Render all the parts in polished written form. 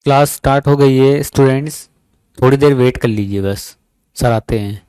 Class start हो गई है स्टूडेंट्स। थोड़ी देर वेट कर लीजिए बस। सर आते हैं।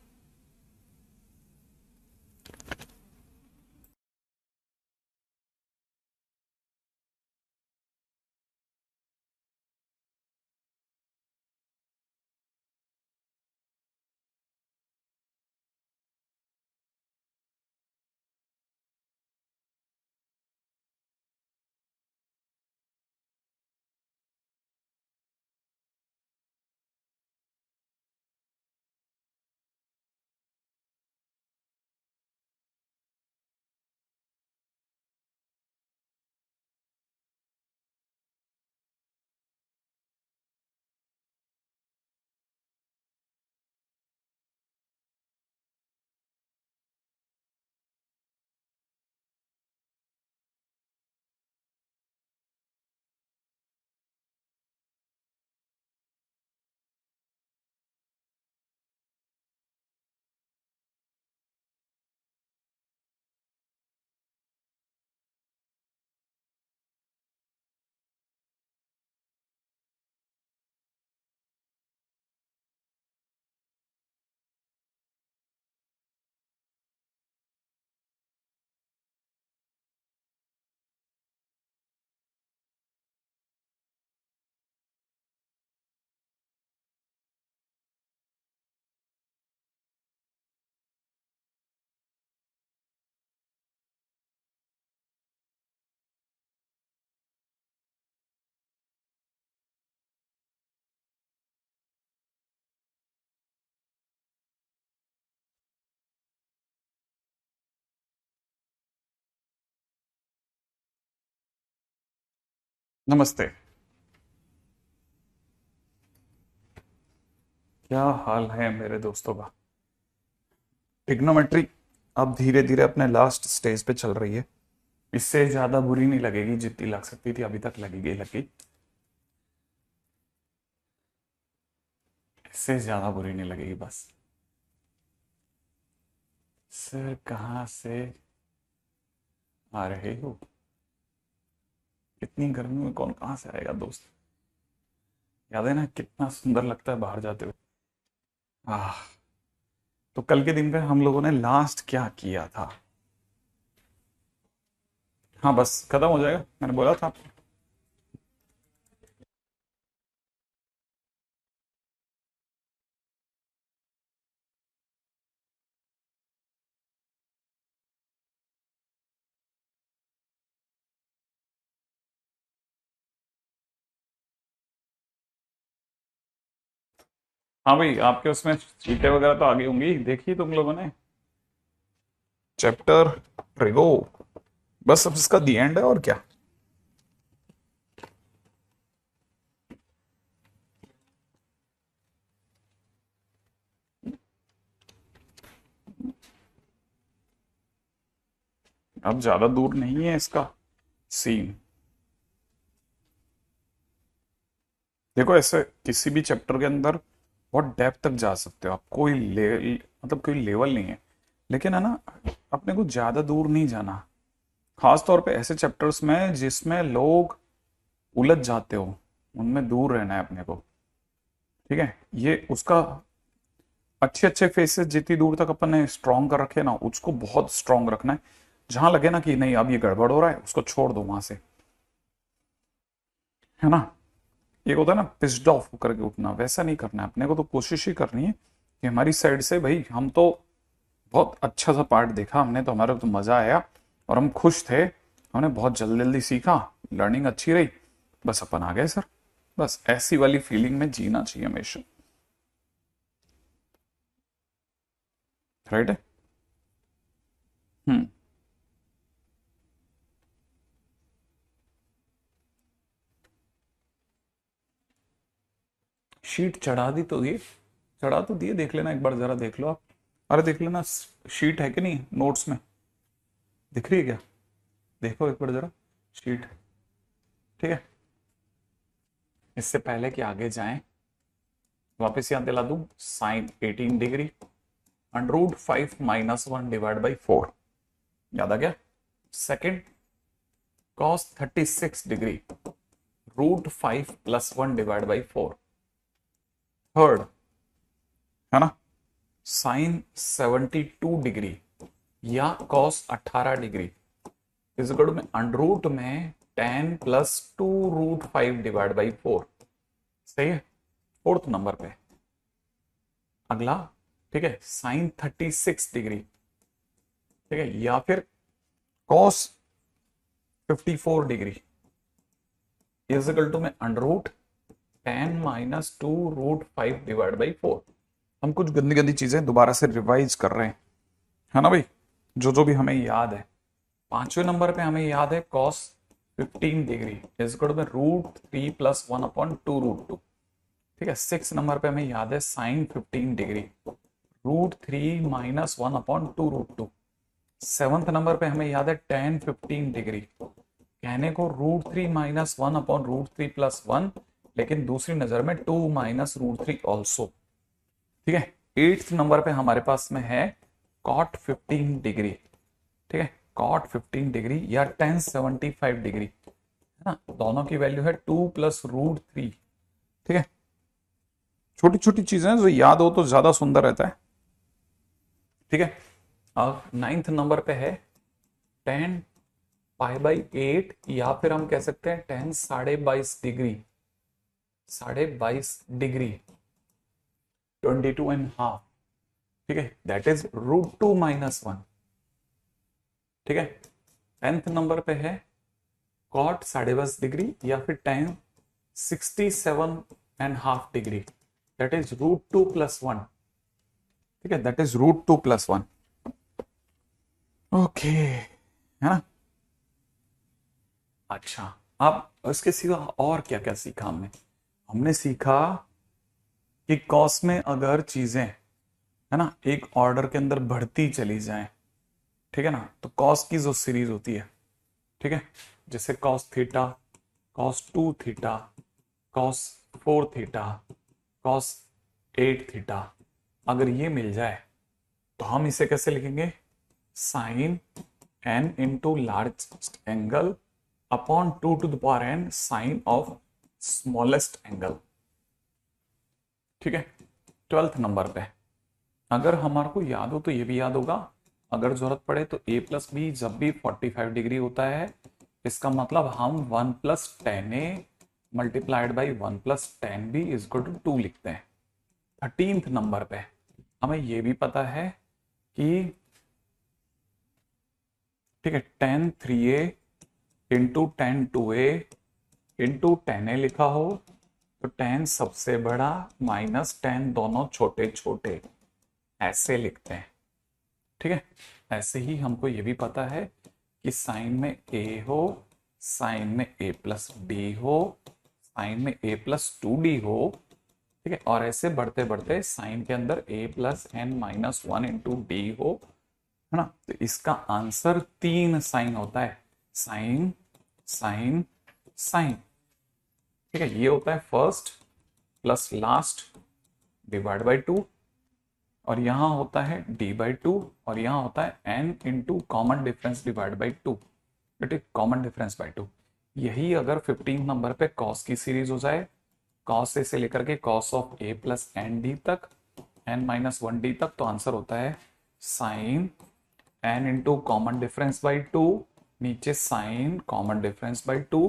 नमस्ते। क्या हाल है मेरे दोस्तों का। ट्रिग्नोमेट्री अब धीरे धीरे अपने लास्ट स्टेज पे चल रही है। इससे ज्यादा बुरी नहीं लगेगी जितनी लग सकती थी, अभी तक लगेगी लगी। इससे ज्यादा बुरी नहीं लगेगी बस। सर कहाँ से आ रहे हो? इतनी गर्मी में कौन कहाँ से आएगा दोस्त। याद है ना कितना सुंदर लगता है बाहर जाते हुए। आह। तो कल के दिन पे हम लोगों ने लास्ट क्या किया था? हाँ बस खत्म हो जाएगा, मैंने बोला था आपको। हाँ भाई, आपके उसमें चीटें वगैरह तो आगे होंगी, देखी तुम लोगों ने। चैप्टर ट्रिगो, बस अब इसका दी एंड है और क्या। अब ज्यादा दूर नहीं है इसका सीन। देखो ऐसे किसी भी चैप्टर के अंदर बहुत डेप्थ तक जा सकते हो आप, कोई मतलब कोई लेवल नहीं है। लेकिन है ना, अपने को ज्यादा दूर नहीं जाना। खास तौर पे ऐसे चैप्टर्स में जिसमें लोग उलझ जाते हो, उनमें दूर रहना है अपने को। ठीक है, ये उसका अच्छे अच्छे फेसेस जितनी दूर तक अपन ने स्ट्रॉन्ग कर रखे ना, उसको बहुत स्ट्रॉन्ग रखना है। जहां लगे ना कि नहीं अब ये गड़बड़ हो रहा है, उसको छोड़ दो वहां से। है ना, एक होता है ना पिस्ड ऑफ होकर के उठना, वैसा नहीं करना है अपने को। तो कोशिश ही करनी है कि हमारी साइड से भाई हम तो बहुत अच्छा सा पार्ट देखा हमने, तो हमारे को तो मजा आया और हम खुश थे। हमने बहुत जल्दी जल्दी सीखा, लर्निंग अच्छी रही, बस अपन आ गए सर। बस ऐसी वाली फीलिंग में जीना चाहिए हमेशा। राइट है। हम्म। शीट चढ़ा दी तो दिए, चढ़ा तो दिए, देख लेना एक बार, जरा देख लो आप। अरे देख लेना, शीट है कि नहीं नोट्स में, दिख रही है क्या? देखो एक बार जरा शीट। ठीक है, इससे पहले कि आगे जाएं, वापस याद दिला दूं। साइन 18 डिग्री, √5 - 1 / 4, याद आ गया। Second, cos 36 degree, √5 + 1 divide by 4। Third है ना, साइन 72 डिग्री या कॉस 18 डिग्री इज इक्वल में अंडर में 10 + 2√5 डिवाइड बाई 4। सही है, फोर्थ नंबर पे। अगला, ठीक है, साइन 36 डिग्री, ठीक है, या फिर cos 54 degree is equal to में अंडर 10 - 2√5 डिवाइड बाई 4। हम कुछ गंदी गंदी चीजें दोबारा से रिवाइज कर रहे हैं, है ना भाई, जो जो भी हमें याद है। पांचवें नंबर पे हमें याद है cos 15 degree is equal to √3 + 1/2√2। ठीक है, 6 नंबर पे हमें याद है साइन 15 डिग्री √3 - 1/2√2। 7th नंबर पे हमें याद है tan 15 डिग्री, कहने को √3 - 1/√3 + 1, लेकिन दूसरी नजर में 2 - √3 ऑल्सो। ठीक है, 8th नंबर पे हमारे पास में है cot 15 डिग्री, ठीक है, cot 15 डिग्री या tan 75 डिग्री, है ना, दोनों की वैल्यू है 2 + √3। ठीक है, छोटी छोटी चीजें जो याद हो तो ज्यादा सुंदर रहता है। ठीक है, अब 9th नंबर पे है tan π/8 या फिर हम कह सकते हैं tan 22.5 डिग्री, 22.5 डिग्री 22.5। ठीक है, दैट इज √2 - 1। ठीक है, 10th नंबर पे है cot 22.5 डिग्री या फिर tan 67.5 डिग्री, दैट इज √2 + 1। ठीक है, दैट इज √2 + 1। ओके, है ना। अच्छा, अब इसके सिवा और क्या क्या सीखा हमने? हमने सीखा कि कॉस में अगर चीजें, है ना, एक ऑर्डर के अंदर बढ़ती चली जाए, ठीक है ना, तो कॉस की जो सीरीज होती है, ठीक है, जैसे cos theta, cos 2 theta, cos 4 theta, cos 8 theta, अगर ये मिल जाए तो हम इसे कैसे लिखेंगे? Sine n into largest angle upon 2 to the power n sine of smallest angle. ठीक है, 12th नंबर पे अगर हमारे को याद हो तो ये भी याद होगा, अगर जरूरत पड़े तो a + b जब भी 45 डिग्री होता है, इसका मतलब हम 1 + tan a multiplied by 1 + tan b is equal to 2 लिखते हैं। 13th नंबर पे हमें ये भी पता है कि, ठीक है, tan 3a into tan 2a into tan a लिखा हो तो tan सबसे बड़ा माइनस tan दोनों छोटे छोटे, ऐसे लिखते हैं। ठीक है, ऐसे ही हमको ये भी पता है कि साइन में a हो, साइन में a + b हो, साइन में a + 2d हो, ठीक है, और ऐसे बढ़ते बढ़ते साइन के अंदर a + n - 1 इंटू d हो, है ना। तो इसका आंसर 3 साइन होता है, साइन साइन साइन। ठीक है, ये होता है first plus last divide by 2, और यहां होता है d/2, और यहां होता है n into common difference divide by 2, it is common difference by 2। यही अगर 15 नंबर पे कॉस की सीरीज हो जाए, कॉस ए से लेकर के cos of a + n d तक, n - 1d तक, तो आंसर होता है sine n into common difference by 2, नीचे sine common difference by 2,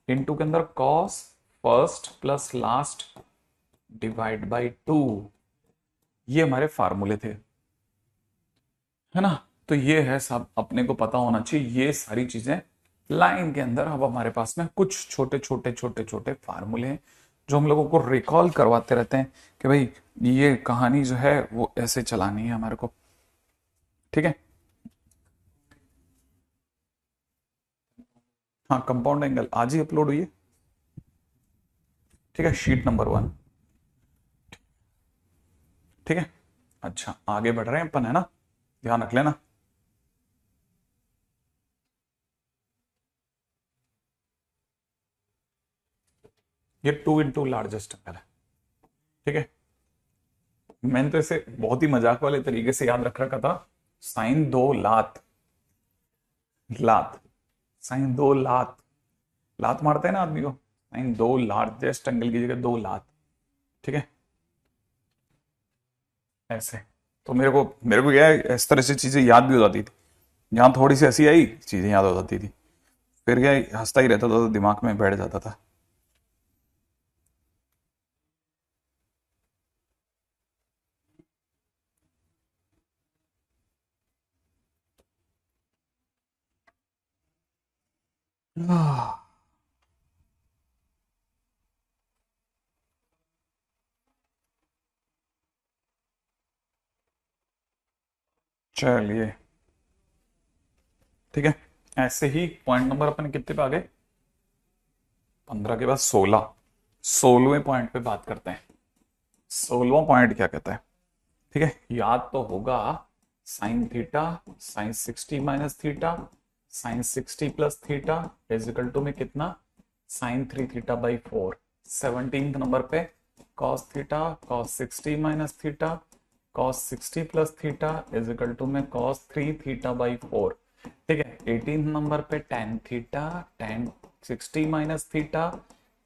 into के अंदर cos first plus last divide by 2। ये हमारे फार्मूले थे, है ना। तो ये है, सब अपने को पता होना चाहिए ये सारी चीजें लाइन के अंदर। अब हमारे पास में कुछ छोटे छोटे छोटे छोटे फार्मूले हैं जो हम लोगों को रिकॉल करवाते रहते हैं कि भाई ये कहानी जो है वो ऐसे चलानी है हमारे को। ठीक है, हाँ, कंपाउंड एंगल आज ही अपलोड हुई है। ठीक है, शीट नंबर 1। ठीक है, अच्छा, आगे बढ़ रहे हैं अपन, है ना, ध्यान रख लेना। ये 2 इंटू लार्जेस्ट एंगल है। ठीक है, मैंने तो इसे बहुत ही मजाक वाले तरीके से याद रख रखा था, साइन 2 लात, लात, साइन 2 लात, लात मारते हैं ना आदमी को, साइन दो लार्जेस्ट एंगल की जगह दो लार्ज, ठीक है ऐसे। तो मेरे को क्या है, इस तरह से चीजें याद भी हो जाती थी, जहां थोड़ी सी हंसी आई चीजें याद हो जाती थी, फिर क्या है, हंसता ही रहता था तो दिमाग में बैठ जाता था। आह, चलिए ठीक है। ऐसे ही पॉइंट नंबर अपन कितने पे आ गए, 15 के बाद 16, 16वें पॉइंट पे बात करते हैं। 16वां पॉइंट क्या कहता है, ठीक है याद तो होगा, sine theta sine 60 minus theta sine 60 plus theta is equal to में कितना, साइन 3 थीटा बाई 4। 17 नंबर पे cos theta cos 60 minus theta cos 60 plus theta is equal to में कॉस 3 थीटा बाई 4। ठीक है 18 नंबर पे tan theta tan 60 minus theta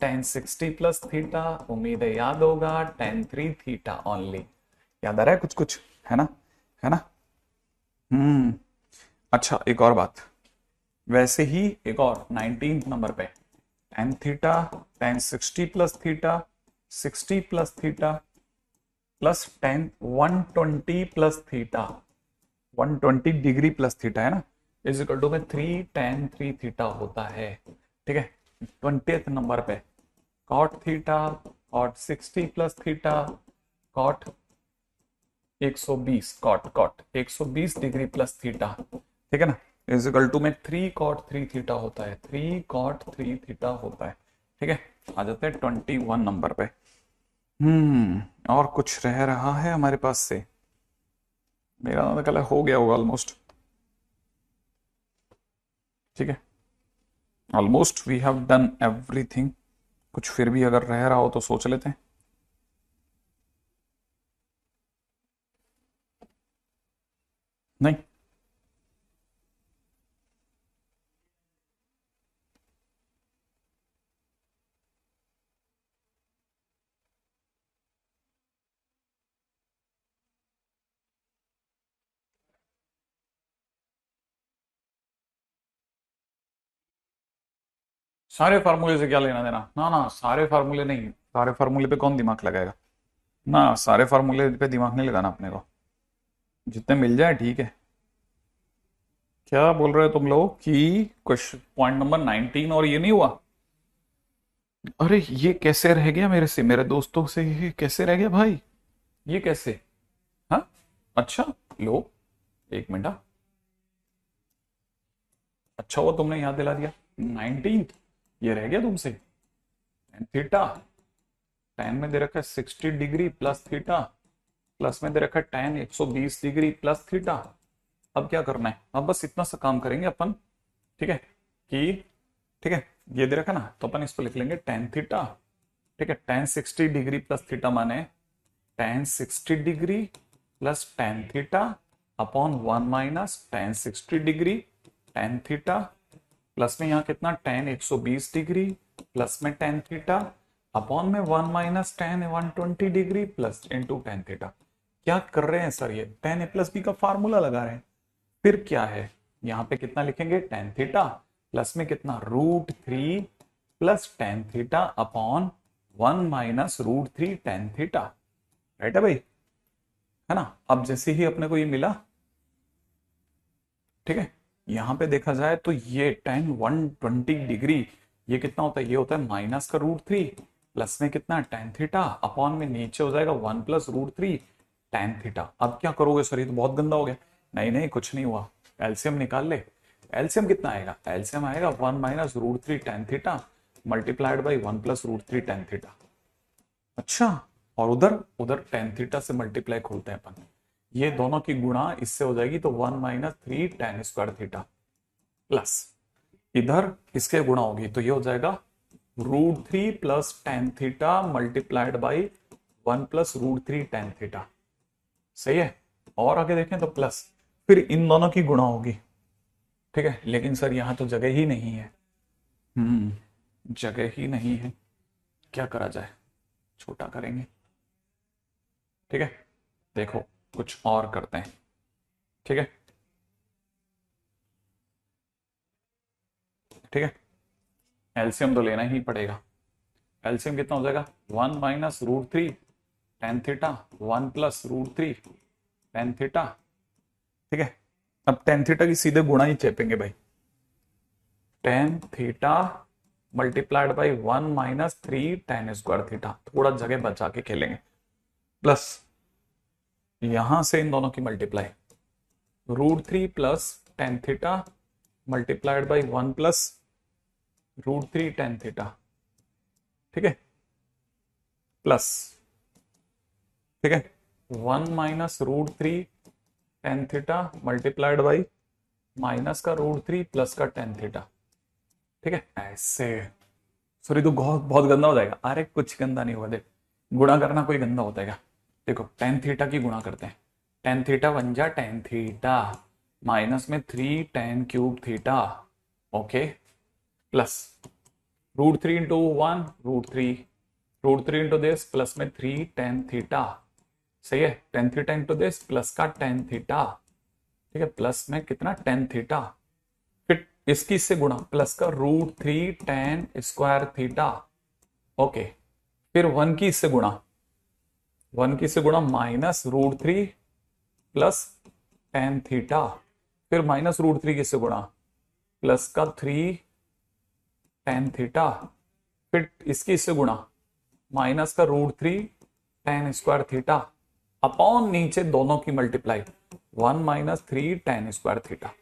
tan 60 plus theta, उम्मीद है याद होगा, टेन 3 थीटा ओनली। याद आ रहा है कुछ कुछ, है ना, है ना। हम्म। अच्छा एक और बात, वैसे ही एक और 19 नंबर पे tan theta tan 60 plus theta 60 plus theta plus ten 120 plus theta 120 degree plus theta, है ना, इज इक्वल टू में 3 tan 3 थीटा होता है। ठीक है 20th नंबर पे cot theta cot 60 plus theta cot 120 cot cot 120 degree plus theta, ठीक है ना, इज इक्वल टू में 3 cot 3 थीटा होता है, 3 cot 3 थीटा होता है। ठीक है आ जाते हैं 21 नंबर पे। और कुछ रह रहा है हमारे पास से, मेरा तो ख्याल है हो गया होगा ऑलमोस्ट। ठीक है almost we have done everything. कुछ फिर भी अगर रह रहा हो तो सोच लेते हैं। नहीं सारे फार्मूले से क्या लेना देना, ना ना सारे फार्मूले नहीं, सारे फार्मूले पे कौन दिमाग लगाएगा, ना सारे फार्मूले पे दिमाग नहीं लगाना अपने को, जितने मिल जाए ठीक है। क्या बोल रहे हो तुम लोग कि क्वेश्चन पॉइंट नंबर 19 और ये नहीं हुआ, अरे ये कैसे रह गया मेरे से, मेरे दोस्तों से ये कैसे रह गया भाई, ये कैसे, हाँ अच्छा लो एक मिनट अच्छा हुआ तुमने याद दिला दिया। 19th ये रह गया तुमसे, थीटा टेन में दे रखा है 60 डिग्री प्लस थीटा प्लस में दे रखा है टेन 120 डिग्री प्लस थीटा। अब क्या करना है, अब बस इतना सा काम करेंगे अपन, ठीक है कि ठीक है ये दे रखा ना तो अपन इसको लिख लेंगे टेन थीटा, ठीक है टेन 60 डिग्री प्लस थीटा माने ten 60 degree plus tan theta upon 1 - ten 60 degree tan theta plus में यहाँ कितना टेन 120 डिग्री प्लस में टेन थीटा अपॉन में 1 - ten 120 degree plus into tan theta. क्या कर रहे हैं सर, ये टेन ए प्लस बी का फार्मूला लगा रहे हैं। फिर क्या है यहाँ पे कितना लिखेंगे टेन थीटा प्लस में कितना √3 plus tan theta upon 1 - √3 tan theta. Right है भाई, है ना। अब जैसे ही अपने को ये मिला, ठीक है यहां पे देखा जाए तो ये टेन 120 डिग्री ये कितना होता है, ये होता है माइनस का √3 प्लस में कितना टेन थीटा अपॉन में नीचे हो जाएगा 1 + √3 टेन थीटा। अब क्या करोगे सर, ये तो बहुत गंदा हो गया। नहीं नहीं कुछ नहीं हुआ, एलसीएम निकाल ले। एलसीएम कितना आएगा, एलसीएम आएगा 1 - √3 tan theta multiplied by 1 + √3 tan theta. अच्छा और उधर उधर टेन थीटा से मल्टीप्लाई खोलते हैं अपन, ये दोनों की गुणा इससे हो जाएगी तो 1 - 3 टेन स्क्वायर थीटा प्लस इधर इसके गुणा होगी तो ये हो जाएगा √3 plus tan theta multiplied by 1 + √3 tan theta. सही है, और आगे देखें तो प्लस फिर इन दोनों की गुणा होगी। ठीक है लेकिन सर यहां तो जगह ही नहीं है। जगह ही नहीं है, क्या करा जाए, छोटा करेंगे। ठीक है, देखो कुछ और करते हैं। ठीक है, ठीक है, एलसीएम तो लेना ही पड़ेगा। एलसीएम कितना हो जाएगा, 1 - √3 टेन थीटा 1 + √3 टेन थीटा। ठीक है, अब टेन थीटा की सीधे गुणा ही चेपेंगे भाई। Tan theta multiplied by 1 - 3 ten square theta, थोड़ा जगह बचा के खेलेंगे। प्लस यहां से इन दोनों की multiply, √3 plus tan theta multiplied by 1 + √3 tan theta. ठीक है, प्लस, ठीक है, 1 - √3 tan theta multiplied by minus का √3 प्लस का टेन थीटा। ठीक है, ऐसे। सॉरी तो बहुत बहुत गंदा हो जाएगा। अरे कुछ गंदा नहीं होगा, देख गुणा करना कोई गंदा होता है क्या। देखो टेन थीटा की गुणा करते हैं, टेन थीटा 1 जा टेन थीटा माइनस में 3 ten cube theta. Okay, plus √3 into 1 √3, √3 into this plus में 3 टेन थीटा। सही है, tan theta into this plus का टेन थीटा। ठीक है, प्लस में कितना टेन थीटा, फिर इसकी इससे गुणा प्लस का √3 टेन स्क्वायर थीटा। ओके, फिर 1 की इससे गुणा, 1 की इससे गुणा माइनस √3 प्लस टेन थीटा, फिर माइनस √3 की इससे गुणा प्लस का 3 टेन थीटा, फिर इसकी इससे गुणा माइनस का √3 टेन स्क्वायर थीटा अपॉन नीचे दोनों की multiply 1 - 3 ten square theta.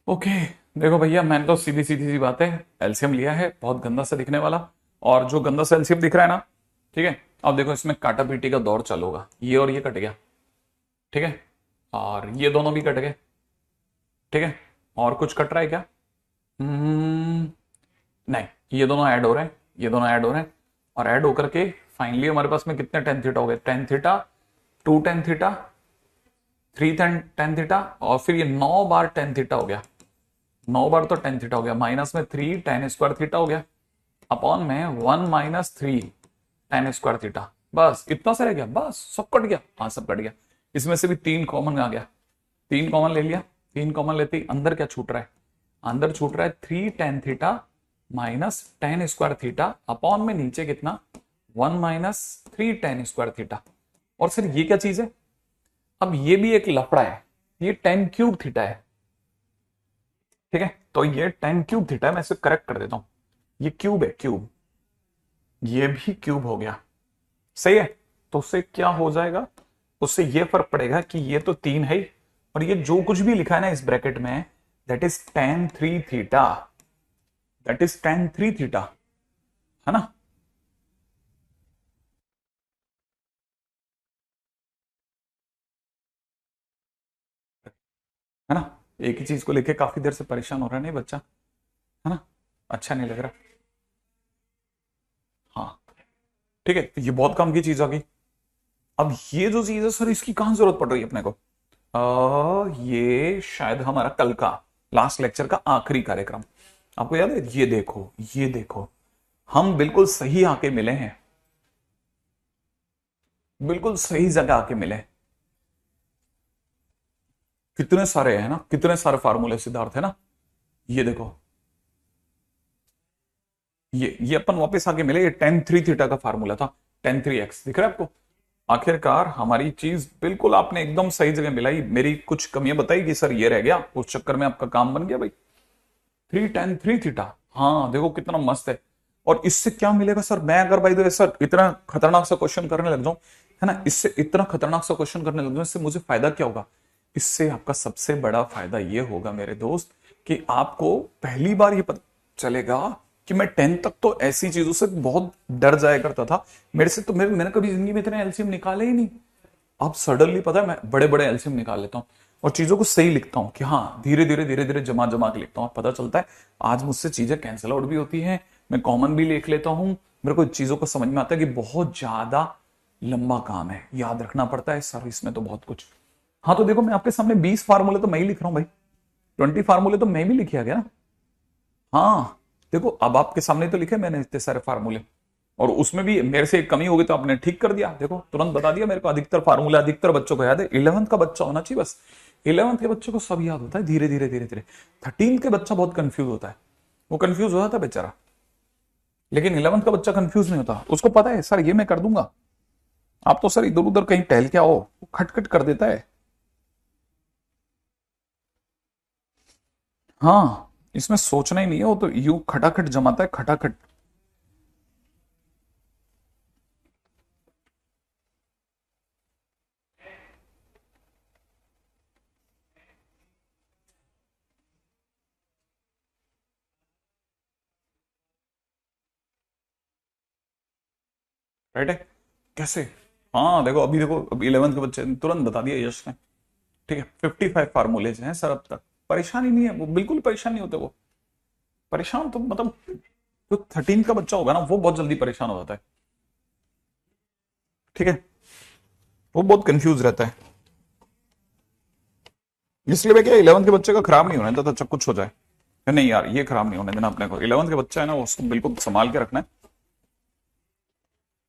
Okay, देखो भैया मैंने तो सीधी सीधी सी बात है एलसीएम लिया है, बहुत गंदा सा दिखने वाला, और जो गंदा सा एलसीएम दिख रहा है ना, ठीक है, अब देखो इसमें काटा पीटी का दौर चालू होगा। ये और ये कट गया, ठीक है, और ये दोनों भी कट गए। ठीक है, और कुछ कट रहा है क्या, नहीं, ये दोनों ऐड हो रहे हैं, ये दोनों ऐड हो रहे हैं, और ऐड होकर के फाइनली हमारे पास में कितने टेन थीटा हो गए, tan theta, 2 tan theta, 3 tan theta, और फिर ये 9 बार टेन थीटा हो गया, 9 बार तो टेन थीटा हो गया, माइनस में 3 टेन स्क्वायर थीटा हो गया, अपॉन में 1 - 3 टेन स्क्वायर थीटा। बस इतना सा रह गया, बस सब कट गया, हाँ सब कट गया। इसमें से भी 3 कॉमन आ गया, 3 कॉमन ले लिया, 3 कॉमन लेते ही अंदर क्या छूट रहा है, अंदर छूट रहा है 3 tan theta minus ten square theta upon में नीचे कितना 1 - 3 टेन स्क्वायर थीटा। और सर ये क्या चीज है, अब ये भी एक लफड़ा है, ये टेन क्यूब थीटा है। ठीक है, तो ये टेन क्यूब थीटा है, मैं इसे करेक्ट कर देता हूं, ये क्यूब है, क्यूब, ये भी क्यूब हो गया। सही है, तो उससे क्या हो जाएगा, उससे ये फर्क पड़ेगा कि ये तो 3 है, और ये जो कुछ भी लिखा है ना इस ब्रैकेट में, that is ten three theta, that is ten three theta, है ना। है ना, एक ही चीज को लेके काफी देर से परेशान हो रहा है नहीं बच्चा, है ना, अच्छा नहीं लग रहा। हाँ, ठीक है, तो ये बहुत काम की चीज आ गई। अब ये जो चीज है सर, इसकी कहां जरूरत पड़ रही है अपने को, ये शायद हमारा कल का लास्ट लेक्चर का आखिरी कार्यक्रम, आपको याद है, ये देखो, ये देखो, हम बिल्कुल सही आके मिले हैं, बिल्कुल सही जगह आके मिले। कितने सारे है ना, कितने सारे फार्मूले सिद्धार्थ है ना, ये देखो, ये अपन वापस आके मिले, ये टेन थ्री थीटा का फार्मूला था, टेन थ्री एक्स दिख रहा है आपको। आखिरकार हमारी चीज बिल्कुल आपने एकदम सही जगह मिलाई, मेरी कुछ कमियां बताई कि सर ये रह गया, उस चक्कर में आपका काम बन गया भाई, थ्री टेन थ्री थीटा। हाँ देखो कितना मस्त है। और इससे क्या मिलेगा सर, मैं अगर भाई तो सर इतना खतरनाक सा क्वेश्चन करने लग जाऊं, है ना, इससे इतना खतरनाक सा क्वेश्चन करने लग जाऊं, इससे मुझे फायदा क्या होगा, इससे आपका सबसे बड़ा फायदा ये होगा मेरे दोस्त, कि आपको पहली बार ये पता चलेगा कि मैं 10 तक तो ऐसी चीजों से बहुत डर जाया करता था, मेरे से तो मैंने कभी जिंदगी में इतने एलसीएम निकाले ही नहीं। अब सडनली पता है मैं बड़े बड़े एलसीएम निकाल लेता हूँ, और चीजों को सही लिखता हूँ कि हाँ धीरे धीरे धीरे धीरे जमा जमा के लिखता हूँ, पता चलता है आज मुझसे चीजें कैंसिल आउट भी होती हैं, मैं कॉमन भी लिख लेता हूँ, मेरे को चीजों को समझ में आता है कि बहुत ज्यादा लंबा काम है, याद रखना पड़ता है सर इसमें तो बहुत कुछ। हाँ तो देखो मैं आपके सामने 20 फार्मूले तो मैं ही लिख रहा हूँ भाई, 20 फार्मूले तो मैं भी लिखिया गया ना, हाँ देखो, अब आपके सामने तो लिखे मैंने इतने सारे फार्मूले, और उसमें भी मेरे से एक कमी हो गई तो आपने ठीक कर दिया, देखो तुरंत बता दिया मेरे को। अधिकतर फार्मूला अधिकतर बच्चों को याद है, 11th का बच्चा होना चाहिए बस। 11th के बच्चों को सब याद होता है धीरे धीरे धीरे धीरे। 13th के बच्चा बहुत कंफ्यूज होता है, वो कंफ्यूज हो जाता है बेचारा। लेकिन 11th का बच्चा कंफ्यूज नहीं होता, उसको पता है सर ये मैं कर दूंगा। आप तो सर इधर उधर कहीं टहल के आओ, वो खटखट कर देता है। हाँ, इसमें सोचना ही नहीं है, वो तो यू खटाखट जमाता है, खटाखट। राइट है, कैसे? हाँ देखो, अभी देखो, अभी 11th के बच्चे ने तुरंत बता दिया यश ने। ठीक है, 55 फार्मूले हैं सर अब तक, परेशानी नहीं है वो, बिल्कुल परेशान नहीं होते वो। परेशान तो मतलब जो 13 का बच्चा होगा ना, वो बहुत जल्दी परेशान हो जाता है। ठीक है, वो बहुत कंफ्यूज रहता है। इसलिए मैं क्या, 11th के बच्चे का खराब नहीं होने देता, अच्छा कुछ हो जाए नहीं यार, ये खराब नहीं होने देना अपने को। 11th के बच्चा है ना, उसको बिल्कुल संभाल के रखना है,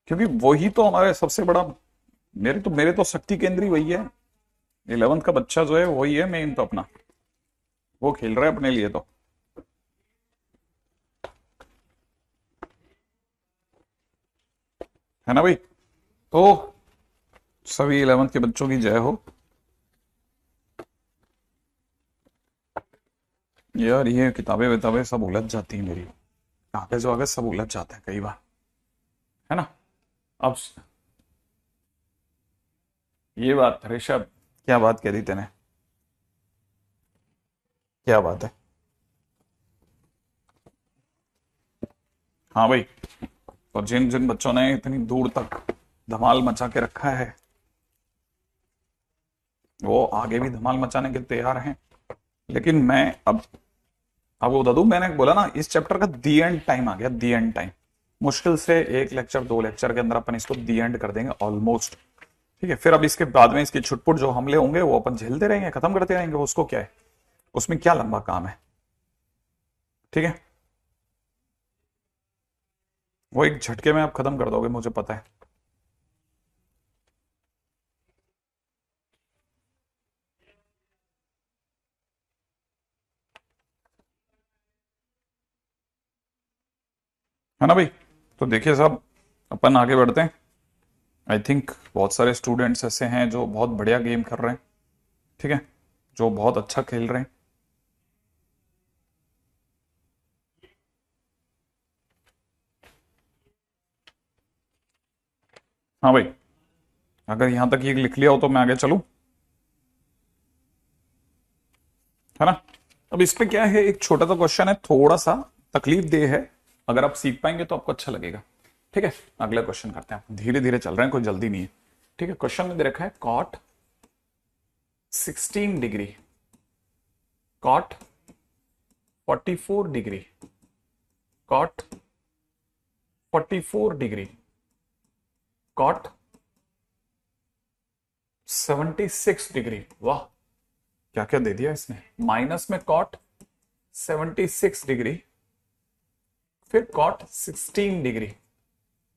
क्योंकि वही तो हमारे सबसे बड़ा, मेरे तो शक्ति केंद्र ही वही है। 11th का बच्चा जो है वही है मेन तो अपना, वो खेल रहा है अपने लिए तो। है ना भाई? तो सभी 11th के बच्चों की जय हो। यार ये किताबें विताबें सब उलझ जाती हैं मेरी, कागज वागज सब उलझ जाते हैं कई बार, है ना? अब ये बात ऋषभ, क्या बात कह दी तूने, क्या बात है? हाँ भाई, और जिन जिन बच्चों ने इतनी दूर तक धमाल मचा के रखा है, वो आगे भी धमाल मचाने के तैयार हैं। लेकिन मैं अब आपको बता दूं, मैंने बोला ना इस चैप्टर का दी एंड टाइम आ गया, दी एंड टाइम। मुश्किल से एक लेक्चर दो लेक्चर के अंदर अपन इसको दी एंड कर देंगे ऑलमोस्ट। ठीक है, फिर अब इसके बाद में इसकी छुटपुट जो हमले होंगे वो अपन झेलते रहेंगे, खत्म करते रहेंगे, उसको क्या है, उसमें क्या लंबा काम है। ठीक है, वो एक झटके में आप खत्म कर दोगे, मुझे पता है ना भाई? तो देखिए साहब, अपन आगे बढ़ते हैं। आई थिंक बहुत सारे स्टूडेंट्स ऐसे हैं जो बहुत बढ़िया गेम कर रहे हैं। ठीक है, जो बहुत अच्छा खेल रहे हैं। हाँ भाई, अगर यहां तक ये लिख लिया हो तो मैं आगे चलूं, है ना? अब इस पे क्या है, एक छोटा सा क्वेश्चन है, थोड़ा सा तकलीफ दे है, अगर आप सीख पाएंगे तो आपको अच्छा लगेगा। ठीक है, अगला क्वेश्चन करते हैं, धीरे धीरे चल रहे हैं, कोई जल्दी नहीं है। ठीक है, क्वेश्चन में दे रखा है cot 16 degree, cot 44 degree, cot 44 degree, cot 76 degree. वाह, क्या क्या दे दिया इसने। माइनस में कॉट 76 डिग्री, फिर कॉट 16 डिग्री।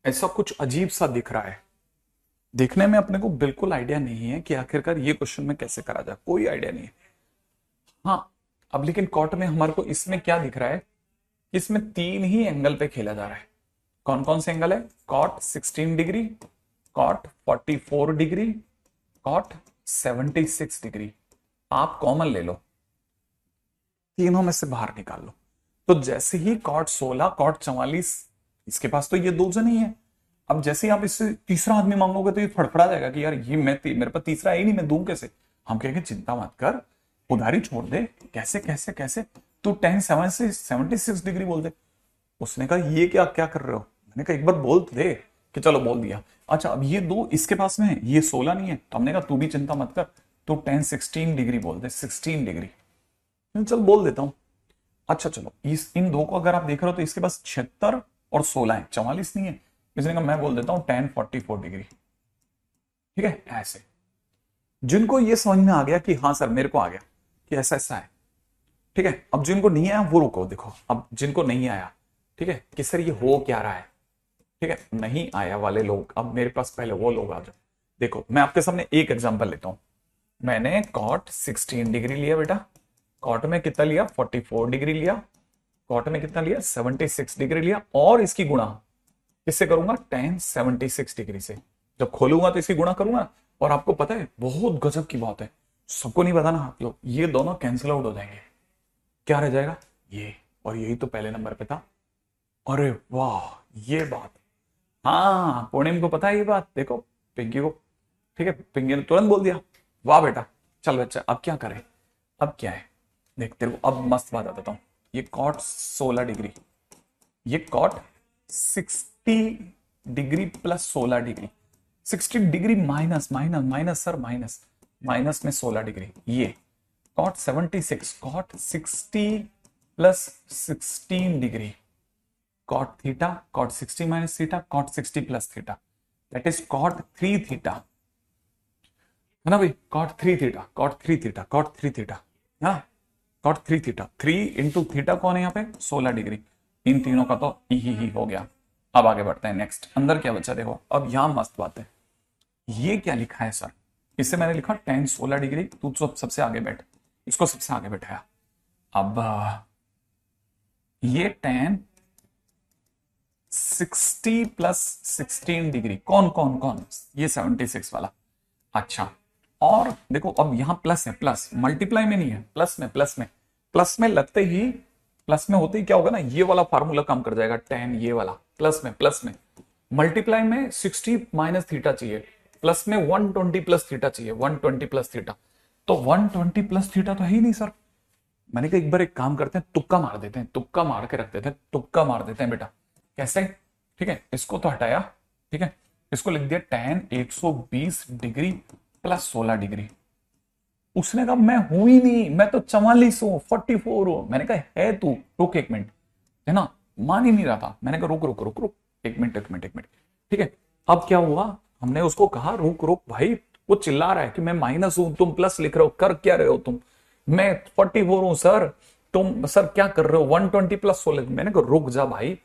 ऐसा कुछ अजीब सा दिख रहा है, देखने में अपने को बिल्कुल आइडिया नहीं है कि आखिरकार ये क्वेश्चन में कैसे करा जाए, कोई आइडिया नहीं है। हाँ, अब लेकिन कॉट में हमारे को इसमें क्या दिख रहा है, इसमें तीन ही एंगल पे खेला जा रहा है। कौन कौन से एंगल है? Cot 16 degree, cot 44 degree, cot 76 degree. आप कॉमन ले लो, तीनों में से बाहर निकाल लो। तो जैसे ही कॉट 16, कॉट 44, इसके पास तो ये दो जन ही है। अब जैसे ही आप इससे तीसरा आदमी मांगोगे तो ये फड़फड़ा जाएगा कि यार ये मेरे पास तीसरा है ही नहीं, मैं दूं कैसे? हम कहेंगे चिंता मत कर, उधारी छोड़ दे, कैसे कैसे कैसे, तू 10 76 डिग्री बोल दे। उसने कहा ये क्या क्या कर रहे हो? मैंने कहा एक बार बोल तो दे, कि चलो बोल दिया। अच्छा, अब ये दो इसके पास में है, ये 16 नहीं है, तो हमने कहा तू भी चिंता मत कर, तू 10 16 डिग्री बोल दे, 16 डिग्री। चल बोल देता हूं। अच्छा चलो, इस इन दो को अगर आप देख रहे हो तो इसके पास 76 और 16 है, 44 नहीं है। इसने कहा मैं बोल देता हूं 10 44 डिग्री। ठीक है, ऐसे जिनको ये समझ में आ गया कि हाँ सर मेरे को आ गया कि ऐसा ऐसा है, ठीक है, अब जिनको नहीं आया वो रुको, देखो अब जिनको नहीं आया, ठीक है, कि सर ये हो क्या रहा है, ठीक है, नहीं आया वाले लोग, अब मेरे पास पहले वो लोग आ जाओ। देखो मैं आपके सामने एक एग्जांपल लेता हूं। मैंने कॉट 16 डिग्री लिया बेटा, कॉट में कितना लिया 44 डिग्री लिया, कॉट में कितना लिया 76 डिग्री लिया, और इसकी गुणा किससे करूंगा, tan 76 डिग्री से। जब खोलूंगा तो इसकी गुणा करूंगा, और आपको पता है बहुत गजब की बात है, सबको नहीं पता ना आप लोग, ये दोनों कैंसिल आउट हो जाएंगे, क्या रह जाएगा ये, और यही तो पहले नंबर पे था। अरे वाह, ये बात, हाँ पूर्णिम को पता है ये बात, देखो पिंकी को, ठीक है, पिंकी ने तुरंत बोल दिया, वाह बेटा। चल बच्चा अब क्या करें, अब क्या है, देख तेरे को अब मस्त बात बताता हूं। ये कॉट 16 डिग्री, ये cot 60 degree plus 16 degree, 60 degree minus minus minus sir minus, minus में 16 डिग्री, ये cot 76, cot 60 plus 16 degree, cot theta, cot 60 minus theta, cot 60 plus theta, that is cot 3 theta, है ना भाई, cot 3 theta, cot 3 theta, cot 3 theta, हाँ cot 3 theta, 3 into theta कौन है यहाँ पे 16 डिग्री, इन तीनों का तो ही हो गया। अब आगे बढ़ते हैं नेक्स्ट, अंदर क्या बचा देखो, अब यहां मस्त बात है, ये क्या लिखा है सर, इससे मैंने लिखा tan 16 डिग्री, तू तो सबसे आगे बैठ, इसको सबसे आगे बैठाया। अब ये tan 60 प्लस 16 डिग्री, कौन कौन कौन, ये 76 वाला, अच्छा, और देखो अब यहां प्लस है, प्लस मल्टीप्लाई में नहीं है, प्लस में, प्लस में, प्लस में लगते ही, प्लस में होते ही क्या होगा ना, ये वाला फार्मूला काम कर जाएगा, tan ये वाला, प्लस में, प्लस में, मल्टीप्लाई में 60 माइनस थीटा चाहिए, प्लस में 120 प्लस थीटा चाहिए, 120 प्लस थीटा, तो 120 प्लस थीटा तो है ही नहीं सर। मैंने कहा एक बार एक काम करते हैं, तुक्का मार देते हैं, तुक्का मार के रख देते हैं, तुक्का मार देते हैं बेटा, कैसे, ठीक है, इसको तो हटाया, ठीक है, इसको लिख दिया tan 120 डिग्री प्लस 16 डिग्री। उसने कहा मैं हूं ही नहीं, मैं तो 44 हूं, 44 हूं। मैंने कहा है तू, रुक एक मिनट, है ना, मान ही नहीं रहा था। मैंने कहा रुक रुक रुक रुक, एक मिनट एक मिनट एक मिनट, ठीक है। अब क्या हुआ, हमने उसको कहा रुक रुक भाई, वो चिल्ला रहा है कि मैं माइनस हूं, तुम प्लस लिख रहे हो, कर क्या रहे हो तुम, मैं 44 हूं सर, तुम सर क्या कर रहे हो, 120 प्लस 16। मैंने कहा रुक जा भाई,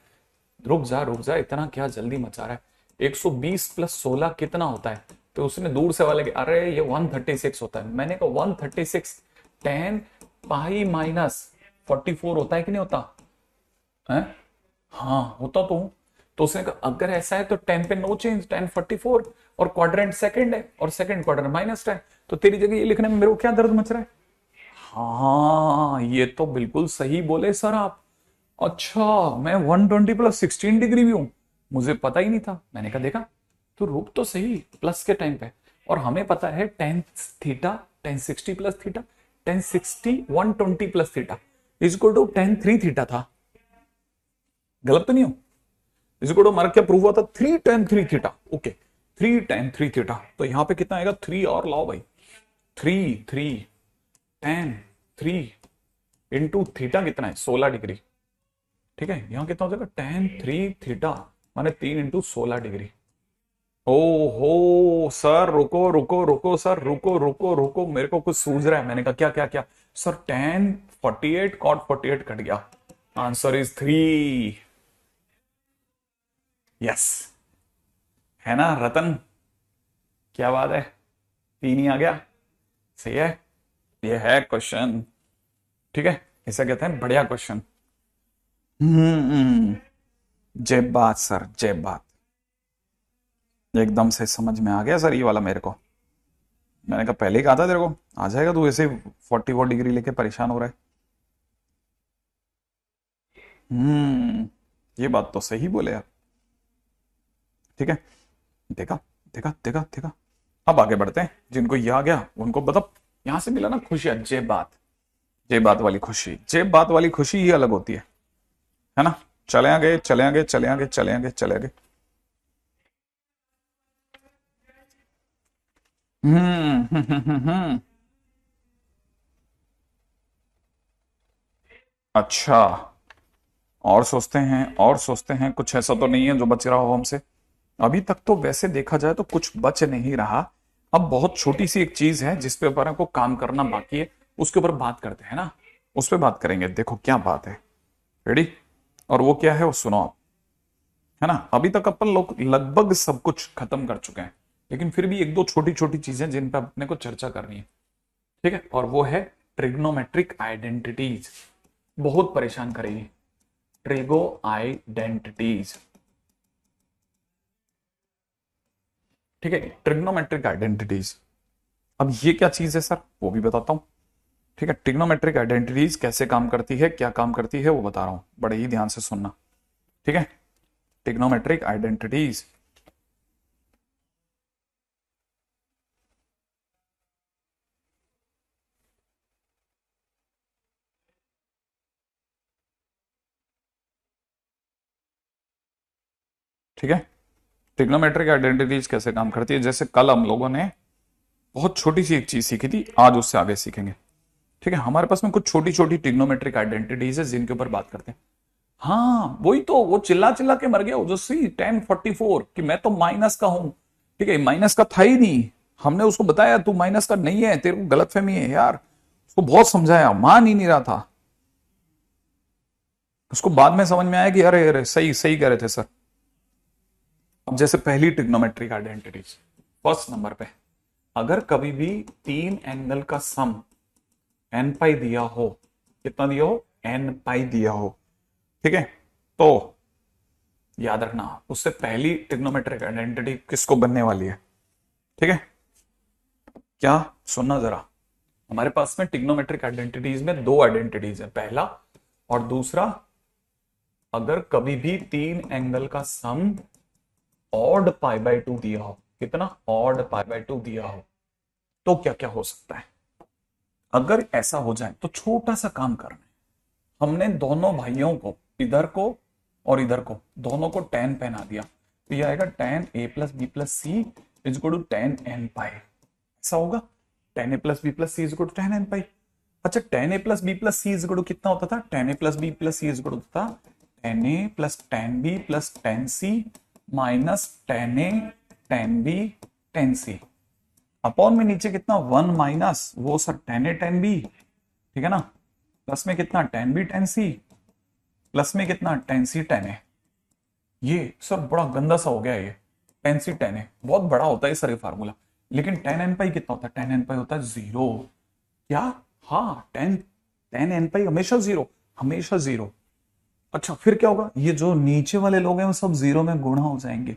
रुक जा रुक जा, इतना क्या जल्दी मचा रहा है, 120 प्लस 16 कितना होता है, तो उसने दूर से वाले अरे ये 136 होता है। मैंने कहा 136 tan पाई माइनस 44 होता है कि नहीं होता है, हाँ होता तो उसने कहा अगर ऐसा है तो tan पे नो चेंज, tan 44, और क्वाड्रेंट सेकंड है, और सेकंड क्वाड्रेंट माइनस है, तो तेरी जगह ये लिखने में मेरे को क्या दर्द मच रहा है। हाँ ये तो बिल्कुल सही बोले सर आप, अच्छा मैं 120 प्लस 16 डिग्री भी हूं, मुझे पता ही नहीं था। मैंने कहा देखा, तो रुक तो सही प्लस के टाइम पे, और हमें पता है tan theta, tan 60 plus theta, tan 60 120 plus theta is equal to tan 3 theta था, गलत तो नहीं हो, इज इक्वल टू हमारा क्या प्रूव हुआ था 3 tan 3 theta, okay 3 tan 3 theta, तो यहां पे कितना आएगा 3 और लाओ भाई, 3 tan 3 इंटू थीटा कितना है 16 डिग्री, ठीक है, यहां कितना हो जाएगा tan 3 थीटा माने 3 इंटू 16 डिग्री। ओहो सर रुको रुको रुको सर, रुको रुको रुको, मेरे को कुछ सूझ रहा है। मैंने कहा क्या क्या क्या सर, tan 48 cot 48 कट गया, आंसर इज 3, यस, है ना रतन, क्या बात है, 3 ही आ गया, सही है, ये है क्वेश्चन, ठीक है, इसे कहते हैं बढ़िया क्वेश्चन। हम्म, जय बात सर, जय बात, एकदम से समझ में आ गया सर ये वाला मेरे को। मैंने कहा पहले ही कहा था तेरे को आ जाएगा, तू ऐसे 44 डिग्री लेके परेशान हो रहा है। ये बात तो सही बोले आप, ठीक है, देखा देखा देखा देखा। अब आगे बढ़ते हैं, जिनको ये आ गया उनको मतलब यहां से मिला ना खुशियां, जय बात, जय बात वाली खुशी, जय बात वाली खुशी ही अलग होती है ना। चले आगे चले आगे चले आगे चले आगे चले आगे। अच्छा, और सोचते हैं और सोचते हैं, कुछ ऐसा तो नहीं है जो बच रहा हो हमसे अभी तक, तो वैसे देखा जाए तो कुछ बच नहीं रहा। अब बहुत छोटी सी एक चीज है जिस पे ऊपर हमको काम करना बाकी है, उसके ऊपर बात करते हैं ना। उस पर बात करेंगे। देखो क्या बात है, रेडी? और वो क्या है वो सुनो आप, है ना। अभी तक अपन लोग लगभग सब कुछ खत्म कर चुके हैं, लेकिन फिर भी एक दो छोटी छोटी चीजें जिन पर अपने को चर्चा करनी है, ठीक है। और वो है ट्रिग्नोमेट्रिक आइडेंटिटीज, बहुत परेशान करेगी ट्रिगो आइडेंटिटीज, ठीक है। ट्रिग्नोमेट्रिक आइडेंटिटीज, अब ये क्या चीज है सर, वो भी बताता हूं, ठीक है। ट्रिग्नोमेट्रिक आइडेंटिटीज कैसे काम करती है, क्या काम करती है, वो बता रहा हूं, बड़े ही ध्यान से सुनना, ठीक है। ट्रिग्नोमेट्रिक आइडेंटिटीज, ठीक है। ट्रिग्नोमेट्रिक आइडेंटिटीज कैसे काम करती है, जैसे कल हम लोगों ने बहुत छोटी सी एक चीज सीखी थी, आज उससे आगे सीखेंगे, ठीक है। हमारे पास में कुछ छोटी छोटी ट्रिग्नोमेट्रिक आइडेंटिटीज है जिनके ऊपर बात करते हैं। हाँ वही तो, वो चिल्ला चिल्ला के मर गया ओजस्वी 1044 कि मैं तो माइनस का हूं, ठीक है। माइनस का था ही नहीं, हमने उसको बताया तू माइनस का नहीं है, तेरे को गलतफहमी है यार, उसको बहुत समझाया, मान ही नहीं रहा था। उसको बाद में समझ में आया कि अरे अरे सही सही कह रहे थे सर। अब जैसे पहली ट्रिग्नोमेट्रिक आइडेंटिटीज, फर्स्ट नंबर पे, अगर कभी भी तीन एंगल का सम एन पाई दिया हो, कितना दिया हो, एन पाई दिया हो, ठीक है, तो याद रखना उससे पहली ट्रिग्नोमेट्रिक आइडेंटिटी किसको बनने वाली है, ठीक है। क्या, सुनना जरा, हमारे पास में ट्रिग्नोमेट्रिक आइडेंटिटीज में दो आइडेंटिटीज है, पहला और दूसरा, अगर कभी भी तीन एंगल का सम ऑड पाई बाय 2 दिया हो, कितना, ऑड पाई बाय 2 दिया हो, तो क्या क्या हो सकता है। अगर ऐसा हो जाए तो छोटा सा काम करना है, हमने दोनों भाइयों को, इधर को और इधर को, दोनों को tan पहना दिया, तो ये आएगा tan a plus B plus C is equal to tan n pi, ऐसा होगा। tan a plus B plus C is equal to tan n pi. अच्छा tan a plus B plus C is equal to कितना होता था, tan a plus B plus C is equal होता था tan a plus tan b plus tan c minus tan a tan b tan c, upon में नीचे कितना, 1 minus वो sir tan a tan b, ठीक है ना, प्लस में कितना tan b tan c, plus में कितना tan c tan a। ये सर बड़ा गंदा सा हो गया ये, tan c tan a बहुत बड़ा होता है सर ये फार्मूला, लेकिन tan n पाई कितना होता है, tan n पाई होता है 0, क्या, हाँ tan n पाई हमेशा 0, हमेशा 0। अच्छा फिर क्या होगा, ये जो नीचे वाले लोग हैं वो सब 0 में गुणा हो जाएंगे,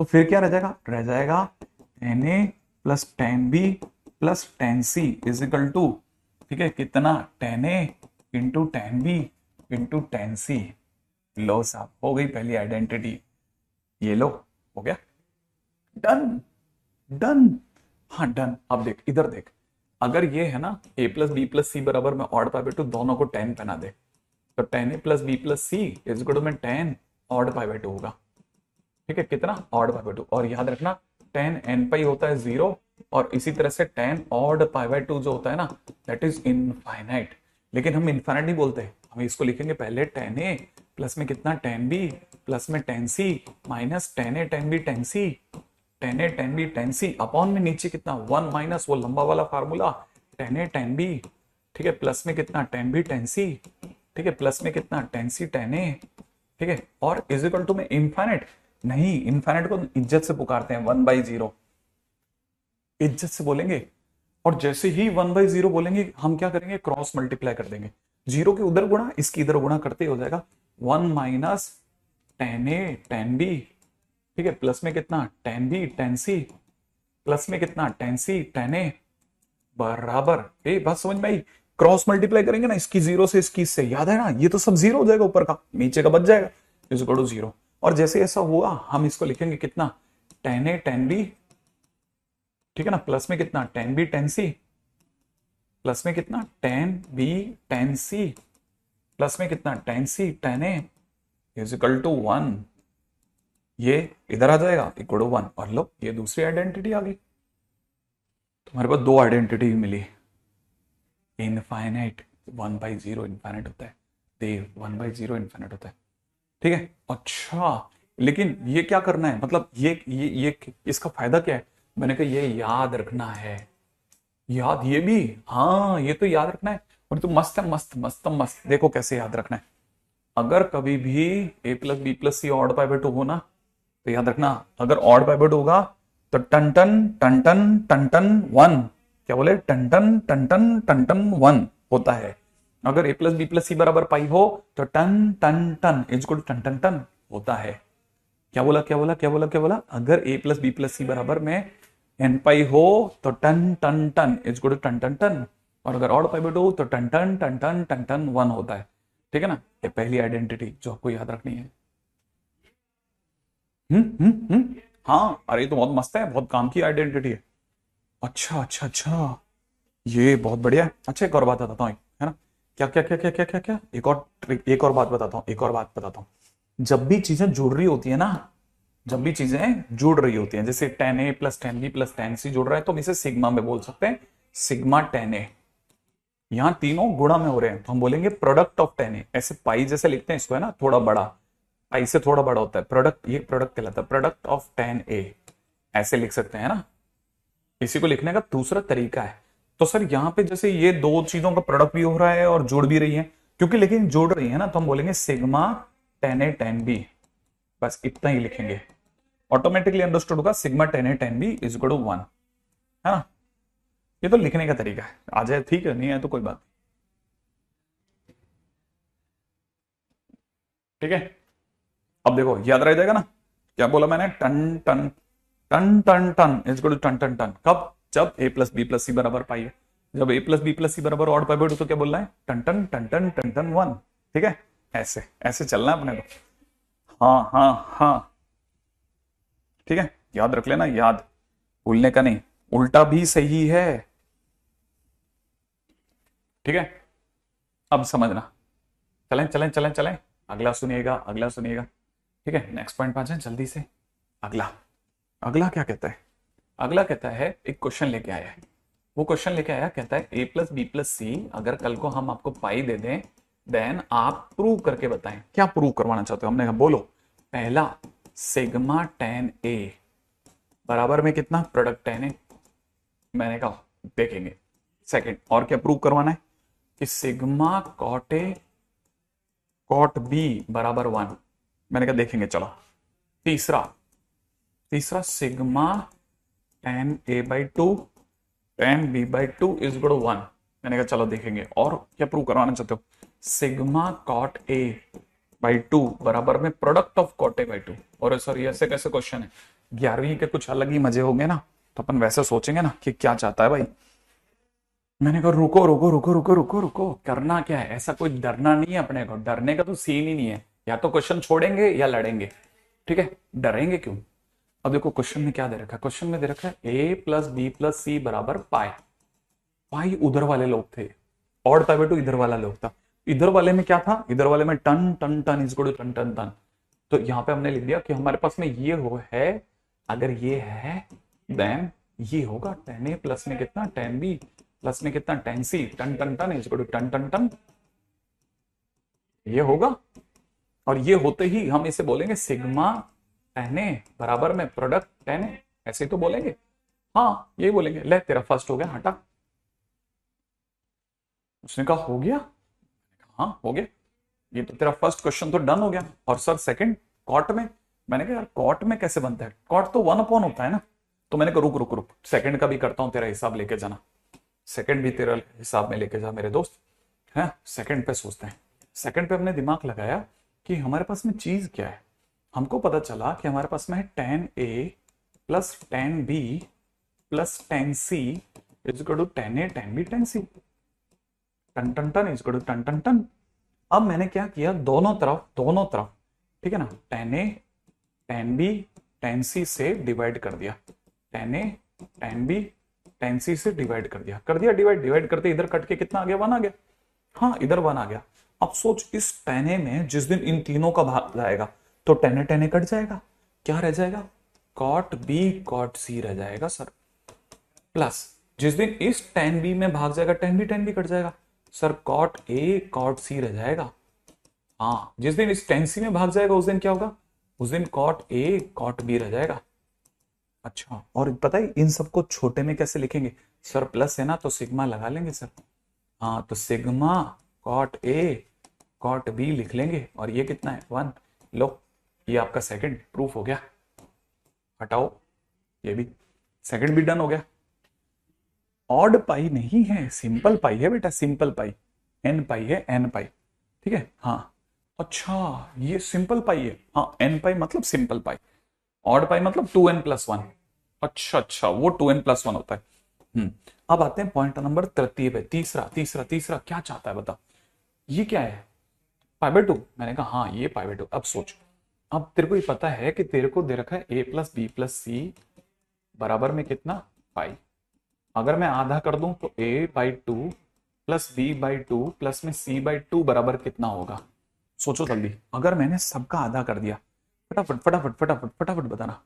तो फिर क्या रह जाएगा, रह जाएगा tan a plus tan b plus tan c is equal to, ठीक है, कितना, tan a into tan b into tan c। लो साहब, हो गई पहली आइडेंटिटी, ये लो, हो गया, डन डन, हाँ डन। अब देख इधर देख, अगर ये है ना a प्लस बी प्लस सी बराबर में ऑड पाई बाय 2, दोनों को tan पहना दे, तो tan a plus B plus C is equal to में tan ऑड पाई बाय 2 होगा, ठीक है, कितना, ऑड पाई बाय 2। और याद रखना tan n पाई होता है 0, और इसी तरह से tan ऑड पाई बाय 2 जो होता है ना, दैट इज इनफाइनाइट, लेकिन हम इनफाइनाइट नहीं बोलते, हम इसको लिखेंगे पहले tan a प्लस में कितना tan b प्लस में tan c minus tan a tan b tan c, tan a tan b tan c upon में नीचे कितना 1 माइनस वो लंबा वाला formula tan a tan b, ठीक है, प्लस में कितना tan b tan c, ठीक है, प्लस में कितना tan c tan a, ठीक है, और इज इक्वल टू में इनफाइनाइट नहीं, इनफाइनाइट को इज्जत से पुकारते हैं 1/0, इज्जत से बोलेंगे। और जैसे ही 1/0 बोलेंगे हम क्या करेंगे, क्रॉस मल्टीप्लाई कर देंगे, जीरो के उधर गुणा इसकी इधर गुणा करते हो जाएगा 1 minus tan a tan b, ठीक है, प्लस में कितना tan b tan c, plus में कितना tan c tan a बराबर, ए बात समझ में आई, क्रॉस मल्टीप्लाई करेंगे ना इसकी 0 से इसकी, इससे याद है ना, ये तो सब 0 हो जाएगा, ऊपर का नीचे का बच जाएगा, इज इक्वल टू 0। और जैसे ऐसा हुआ हम इसको लिखेंगे कितना tan a tan b, ठीक है ना, प्लस में कितना tan b tan c, plus में कितना tan b tan c, plus में कितना tan c tan a is equal to 1, ये इधर आ जाएगा इक्वल टू 1, और लो ये दूसरी आइडेंटिटी आ गई, तुम्हारे पास दो आइडेंटिटी मिली, इनफाइनाइट 1/0 इनफाइनाइट होता है, देव 1/0 इनफाइनाइट होता है, ठीक है। अच्छा लेकिन ये क्या करना है, मतलब ये इसका फायदा क्या है, मैंने कहा ये याद रखना है, याद ये भी, हाँ ये तो याद रखना है, और तो मस्त है, मस्त मस्त मस्त। देखो कैसे याद रखना है, अगर कभी भी a plus B plus C odd by 2 हो ना, तो याद रखना अगर ऑड बाय 2 होगा तो tan tan tan tan tan tan one, क्या बोले, tan tan tan tan tan tan one होता है। अगर a प्लस बी प्लस सी बराबर पाई हो तो tan tan tan is equal to tan tan tan होता है। क्या बोला क्या बोला क्या बोला क्या बोला, अगर a प्लस बी प्लस सी बराबर में एन पाई हो तो tan tan tan is equal to tan tan tan, और अगर ऑड पाई बाय 2 तो tan tan tan tan tan tan one होता है। ठीक है ना, ये पहली आइडेंटिटी जो आपको याद रखनी है। हाँ, अरे ये तो बहुत मस्त है, बहुत काम की आइडेंटिटी है। अच्छा अच्छा अच्छा, ये बहुत बढ़िया है। अच्छा एक और बात बताता हूँ, है ना, क्या क्या क्या क्या क्या क्या क्या, एक और बात बताता हूँ, एक और बात बताता हूँ। जब भी चीजें जुड़ रही होती है ना, जब भी चीजें जुड़ रही होती हैं, जैसे टेन ए plus ten B plus ten C जुड़ रहा है, तो हम इसे सिग्मा में बोल सकते हैं, सिग्मा टेन ए। यहाँ तीनों गुणा में हो रहे हैं तो हम बोलेंगे प्रोडक्ट ऑफ टेन ए। ऐसे पाई जैसे लिखते हैं इसको, है ना, थोड़ा बड़ा, पाई से थोड़ा बड़ा होता है प्रोडक्ट, ये प्रोडक्ट कहलाता है, प्रोडक्ट ऑफ टेन ए, ऐसे लिख सकते हैं ना। इसी को लिखने का दूसरा तरीका है। तो सर यहाँ पे जैसे ये दो चीजों का प्रोडक्ट भी हो रहा है और जुड़ भी रही है, क्योंकि लेकिन जुड़ रही है ना, तो हम बोलेंगे sigma tan a tan b, बस इतना ही लिखेंगे। ऑटोमेटिकली अंडरस्टूड होगा, sigma tan a tan b is equal to one, है ना। ये तो लिखने का तरीका है, आ जाए ठीक है, नहीं है तो कोई बात नहीं। ठीक है, अब देखो याद रह जाएगा ना, क्या बोला मैंने, tan tan tan tan tan is equal to tan tan tan, कब, जब a प्लस बी प्लस सी बराबर पाई है। जब a प्लस बी प्लस सी बराबर ऑड पाई बाय 2 तो क्या बोलना है, tan tan tan tan tan tan one. ठीक है, ऐसे ऐसे चलना है अपने को। हाँ हाँ हाँ, ठीक है, याद रख लेना, याद, भूलने का नहीं, उल्टा भी सही है। ठीक है, अब समझना, चलें चलें चलें चलें, अगला सुनिएगा, अगला सुनिएगा। ठीक है, नेक्स्ट पॉइंट पे आ जाए जल्दी से। अगला, अगला क्या कहता है, अगला कहता है एक क्वेश्चन लेके आया है। वो क्वेश्चन लेके आया, कहता है a प्लस बी प्लस सी अगर कल को हम आपको पाई दे दें, देन आप प्रूव करके बताएं। क्या प्रूव करवाना चाहते हो, हमने कहा बोलो। पहला, सिग्मा टेन ए बराबर में कितना, प्रोडक्ट टेन ए, मैंने कहा देखेंगे। सेकंड, और क्या प्रूव करवाना है, कि sigma cot a cot b बराबर वन, मैंने कहा देखेंगे, चलो। तीसरा, तीसरा sigma tan a by two tan b by two is equal to one, मैंने कहा चलो देखेंगे। और क्या प्रूव करवाना चाहते हो, sigma cot a by two बराबर में product of cot a by two. और सर ये ऐसे कैसे क्वेश्चन है, 11वीं के कुछ अलग ही मजे होंगे ना, तो अपन वैसे सोचेंगे ना कि क्या चाहता है भाई। मैंने कहा रुको रुको रुको रुको रुको रुको, करना क्या है, ऐसा कोई डरना नहीं है अपने को, डरने का तो सीन ही नहीं है, या तो क्वेश्चन छोड़ेंगे या लड़ेंगे। ठीक है, डरेंगे क्यों। अब देखो क्वेश्चन में क्या दे रखा है, क्वेश्चन में दे रखा है a प्लस बी प्लस सी बराबर पाई। पाई उधर वाले लोग थे, ऑड पाई बाय 2 इधर वाला लोग था। इधर वाले में क्या था, इधर वाले में tan tan tan is equal to tan tan tan. तो यहां पे हमने लिख दिया कि हमारे पास में ये हो है, अगर ये है देन ये होगा टेन ए प्लस में कितना, टेन बी प्लस में कितना, tan c, tan tan tan is equal to tan tan tan, ये होगा। और ये होते ही हम इसे बोलेंगे सिग्मा टेन ए बराबर में प्रोडक्ट टेन ए, ऐसे ही तो बोलेंगे। हाँ यही बोलेंगे। ले तेरा फर्स्ट हो गया, हटा। उसने कहा हो गया, हाँ हो गया, ये तो तेरा फर्स्ट क्वेश्चन तो डन हो गया। और सर सेकंड कॉट में, मैंने कहा यार कॉट में कैसे बनता है, कॉट तो वन अपॉन होता है ना। तो मैंने कहा रुक रुक रुक, सेकंड का भी करता हूं, तेरा हिसाब लेके जाना, सेकंड भी तेरा हिसाब में लेके जा मेरे दोस्त। है, सेकंड पे सोचते हैं। सेकंड पे हमने दिमाग लगाया कि हमारे पास में चीज क्या है। हमको पता चला कि हमारे पास में है tan A plus ten B plus ten c is equal to tan a tan b tan c, tan tan tan is equal to tan tan tan. अब मैंने क्या किया, दोनों तरफ, ठीक है ना, tan a tan b tan c से डिवाइड कर दिया, tan a tan b tan c से डिवाइड कर दिया, डिवाइड करते इधर कट के कितना आ गया, वन आ गया। हाँ इधर वन आ गया। अब सोच, इस टेन ए में जिस दिन इन तीनों का भाग जाएगा तो टेन ए कट जाएगा, क्या रह जाएगा, कॉट बी कॉट सी रह जाएगा सर। प्लस जिस दिन इस टेन बी में भाग जाएगा टेन बी कट जाएगा sir, cot a cot c रह जाएगा। हाँ जिस दिन इस टेन सी में भाग जाएगा उस दिन क्या होगा, उस दिन कॉट ए कॉट बी रह जाएगा। अच्छा, और पता है इन सबको छोटे में कैसे लिखेंगे सर, प्लस है ना तो सिग्मा लगा लेंगे सर। हाँ तो sigma cot a cot b लिख लेंगे, और ये कितना है 1। लो ये आपका सेकंड प्रूफ हो गया, हटाओ ये भी, सेकंड भी डन हो गया। ऑड पाई नहीं है, सिंपल पाई है बेटा, सिंपल पाई, एन पाई है, एन पाई, ठीक है। हाँ अच्छा ये सिंपल पाई है, हाँ एन पाई मतलब सिंपल पाई, ऑड पाई मतलब 2n+1। अच्छा अच्छा वो 2n+1 होता है। अब आते हैं पॉइंट नंबर तृतीय पे, तीसरा तीसरा तीसरा क्या चाहता है बता, ये क्या है π/2। मैंने कहा हाँ ये π/2। अब सोच, अब तेरे को ये पता है कि तेरे को दे रखा है a+b+c बराबर में कितना पाई। अगर मैं आधा कर दूं तो a/2 प्लस b/2 प्लस में c/2 बराबर कितना होगा, सोचो जल्दी। अगर मैंने सबका आधा कर दिया, फटाफट फटाफट फटाफट फटाफट बताना।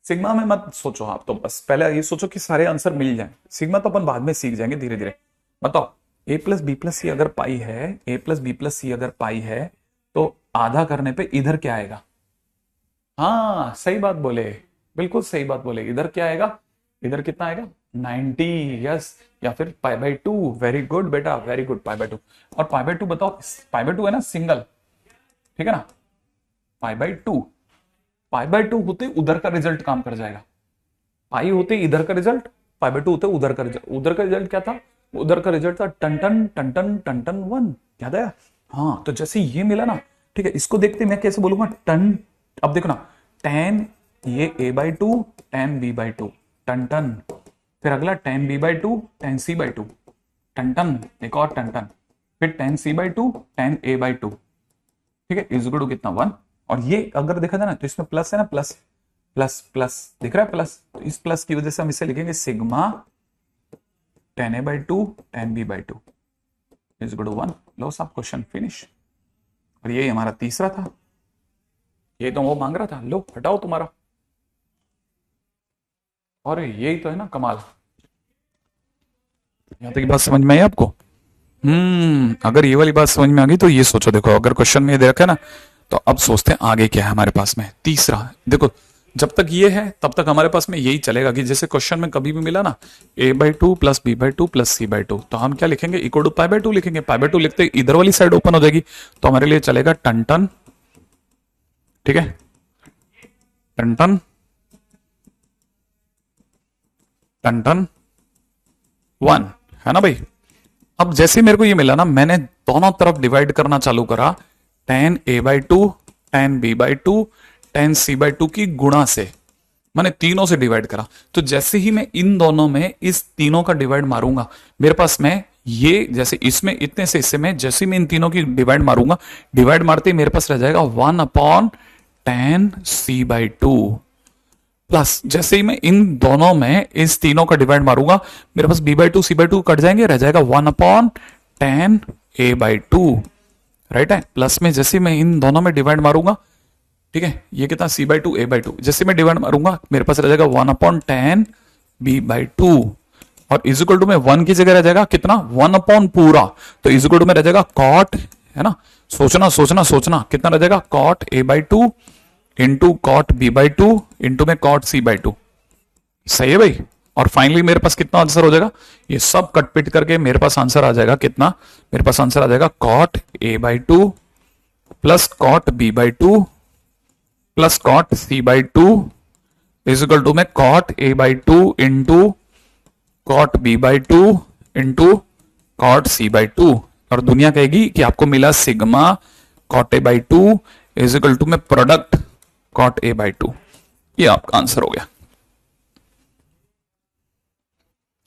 सिग्मा में मत सोचो आप, तो बस पहले ये सोचो कि सारे आंसर मिल जाए, सिग्मा तो अपन बाद में सीख जाएंगे धीरे धीरे। बताओ a+b+c अगर पाई है, a+b+c अगर पाई है तो आधा करने पे इधर क्या आएगा। हाँ सही बात बोले, बिल्कुल सही बात बोले, इधर क्या आएगा, इधर कितना आएगा 90, यस, या फिर π/2। वेरी गुड बेटा, वेरी गुड, π/2। और π/2 बताओ, π/2 है ना सिंगल, ठीक है ना, π/2, π/2 होते उधर का रिजल्ट काम कर जाएगा, पाई होते इधर का रिजल्ट, π/2 होते उधर का रिजल्ट। उधर का रिजल्ट क्या था, उधर का रिजल्ट था tan tan tan tan tan tan 1, याद आया। हाँ तो जैसे ये मिला ना, ठीक है, इसको देखते मैं कैसे बोलूंगा टन। अब देखो ना, tan ये a/2 tan b/2 ton ton, फिर अगला tan b/2 tan c/2 ton ton, एक और टन टन, फिर tan c/2 tan a/2, ठीक है, इज इक्वल टू कितना 1। और ये अगर देखा जाए ना तो इसमें प्लस है ना, प्लस प्लस प्लस दिख रहा है प्लस, तो इस प्लस की वजह से हम इसे लिखेंगे sigma tan a/2 tan b/2 is equal to 1। लो सब क्वेश्चन फिनिश। और ये हमारा तीसरा था, ये तो वो मांग रहा था, लो हटाओ तुम्हारा। और यही तो है ना कमाल। यहां तक की बात समझ में आई आपको। अगर ये वाली बात समझ में आ गई तो ये सोचो, देखो अगर क्वेश्चन में दे रखा है ना, तो अब सोचते हैं आगे क्या है हमारे पास में। तीसरा देखो, जब तक ये है तब तक हमारे पास में यही चलेगा कि जैसे क्वेश्चन में कभी भी मिला ना a/2 plus b/2 plus c/2, तो हम क्या लिखेंगे, इक्वल टू π/2 लिखेंगे। π/2 लिखते इधर वाली साइड ओपन हो जाएगी, तो हमारे लिए चलेगा टन टन, ठीक है, टन टन टन टन 1, है ना भाई। अब जैसे मेरे को ये मिला ना, मैंने दोनों तरफ डिवाइड करना चालू करा, tan a/2 tan b/2 tan c/2 की गुणा से, मैंने तीनों से डिवाइड करा। तो जैसे ही मैं इन दोनों में इस तीनों का डिवाइड मारूंगा, मेरे पास में ये जैसे इसमें इतने से इससे में, जैसे मैं इन तीनों की डिवाइड मारूंगा, डिवाइड मारते ही मेरे पास रह जाएगा 1/tan c/2 प्लस, जैसे ही मैं इन दोनों में इस तीनों का डिवाइड मारूंगा, मेरे पास b/2 c/2 कट जाएंगे, रह जाएगा 1/tan a/2, राइट है। प्लस में जैसे मैं इन दोनों में डिवाइड मारूंगा, ठीक है, ये कितना c/2 a/2, जैसे मैं डिवाइड मारूंगा मेरे पास रह जाएगा 1/tan b/2, और इज इक्वल टू में 1 की जगह रह जाएगा कितना 1 पूरा, तो इज इक्वल टू में रह जाएगा cot, है ना, सोचना सोचना सोचना, कितना रह जाएगा cot a/2 into cot b/2 into में cot c/2, सही है भाई। और फाइनली मेरे पास कितना आंसर हो जाएगा, ये सब कट पिट करके मेरे पास आंसर आ जाएगा कितना, मेरे पास आंसर आ जाएगा cot a/2 plus cot b/2 plus cot c/2 is equal to में cot a/2 into cot b/2 into cot c/2। और दुनिया कहेगी कि आपको मिला sigma cot a/2 is equal to में प्रोडक्ट cot a/2। ये आपका आंसर हो गया,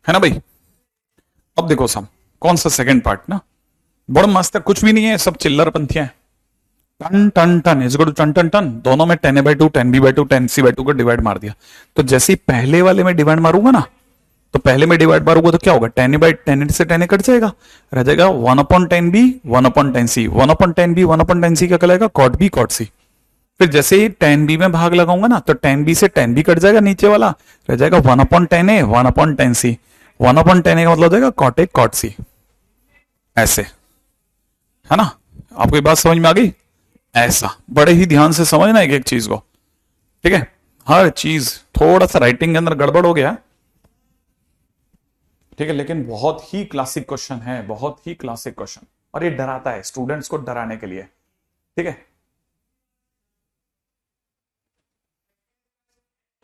है ना भाई। अब देखो सब, कौन सा सेकंड पार्ट ना, बड़ा मस्त है, कुछ भी नहीं है, सब चिल्लर पंथियां हैं। Tan tan tan is equal to tan tan tan, दोनों में tan a/2 tan b/2 tan c/2 को डिवाइड मार दिया। तो जैसे ही पहले वाले में डिवाइड मारूंगा ना, तो पहले में डिवाइड मारूंगा तो क्या होगा, tan a से tan a कट जाएगा, रह जाएगा 1/tan b 1/tan c, 1/tan b 1/tan c क्या कहलाएगा cot b cot c। फिर जैसे ही tan b में भाग लगाऊंगा ना, तो tan b से tan b कट जाएगा, नीचे वाला रह जाएगा 1/tan a 1/tan c, 1/tan a का मतलब हो जाएगा cot a cot c, ऐसे, है ना। आपको ये बात समझ में आ गई, ऐसा बड़े ही ध्यान से समझना एक एक चीज को, ठीक है। हर चीज, थोड़ा सा राइटिंग के अंदर गड़बड़ हो गया, ठीक है, लेकिन बहुत ही क्लासिक क्वेश्चन है, बहुत ही क्लासिक क्वेश्चन, और ये डराता है स्टूडेंट्स को डराने के लिए। ठीक है,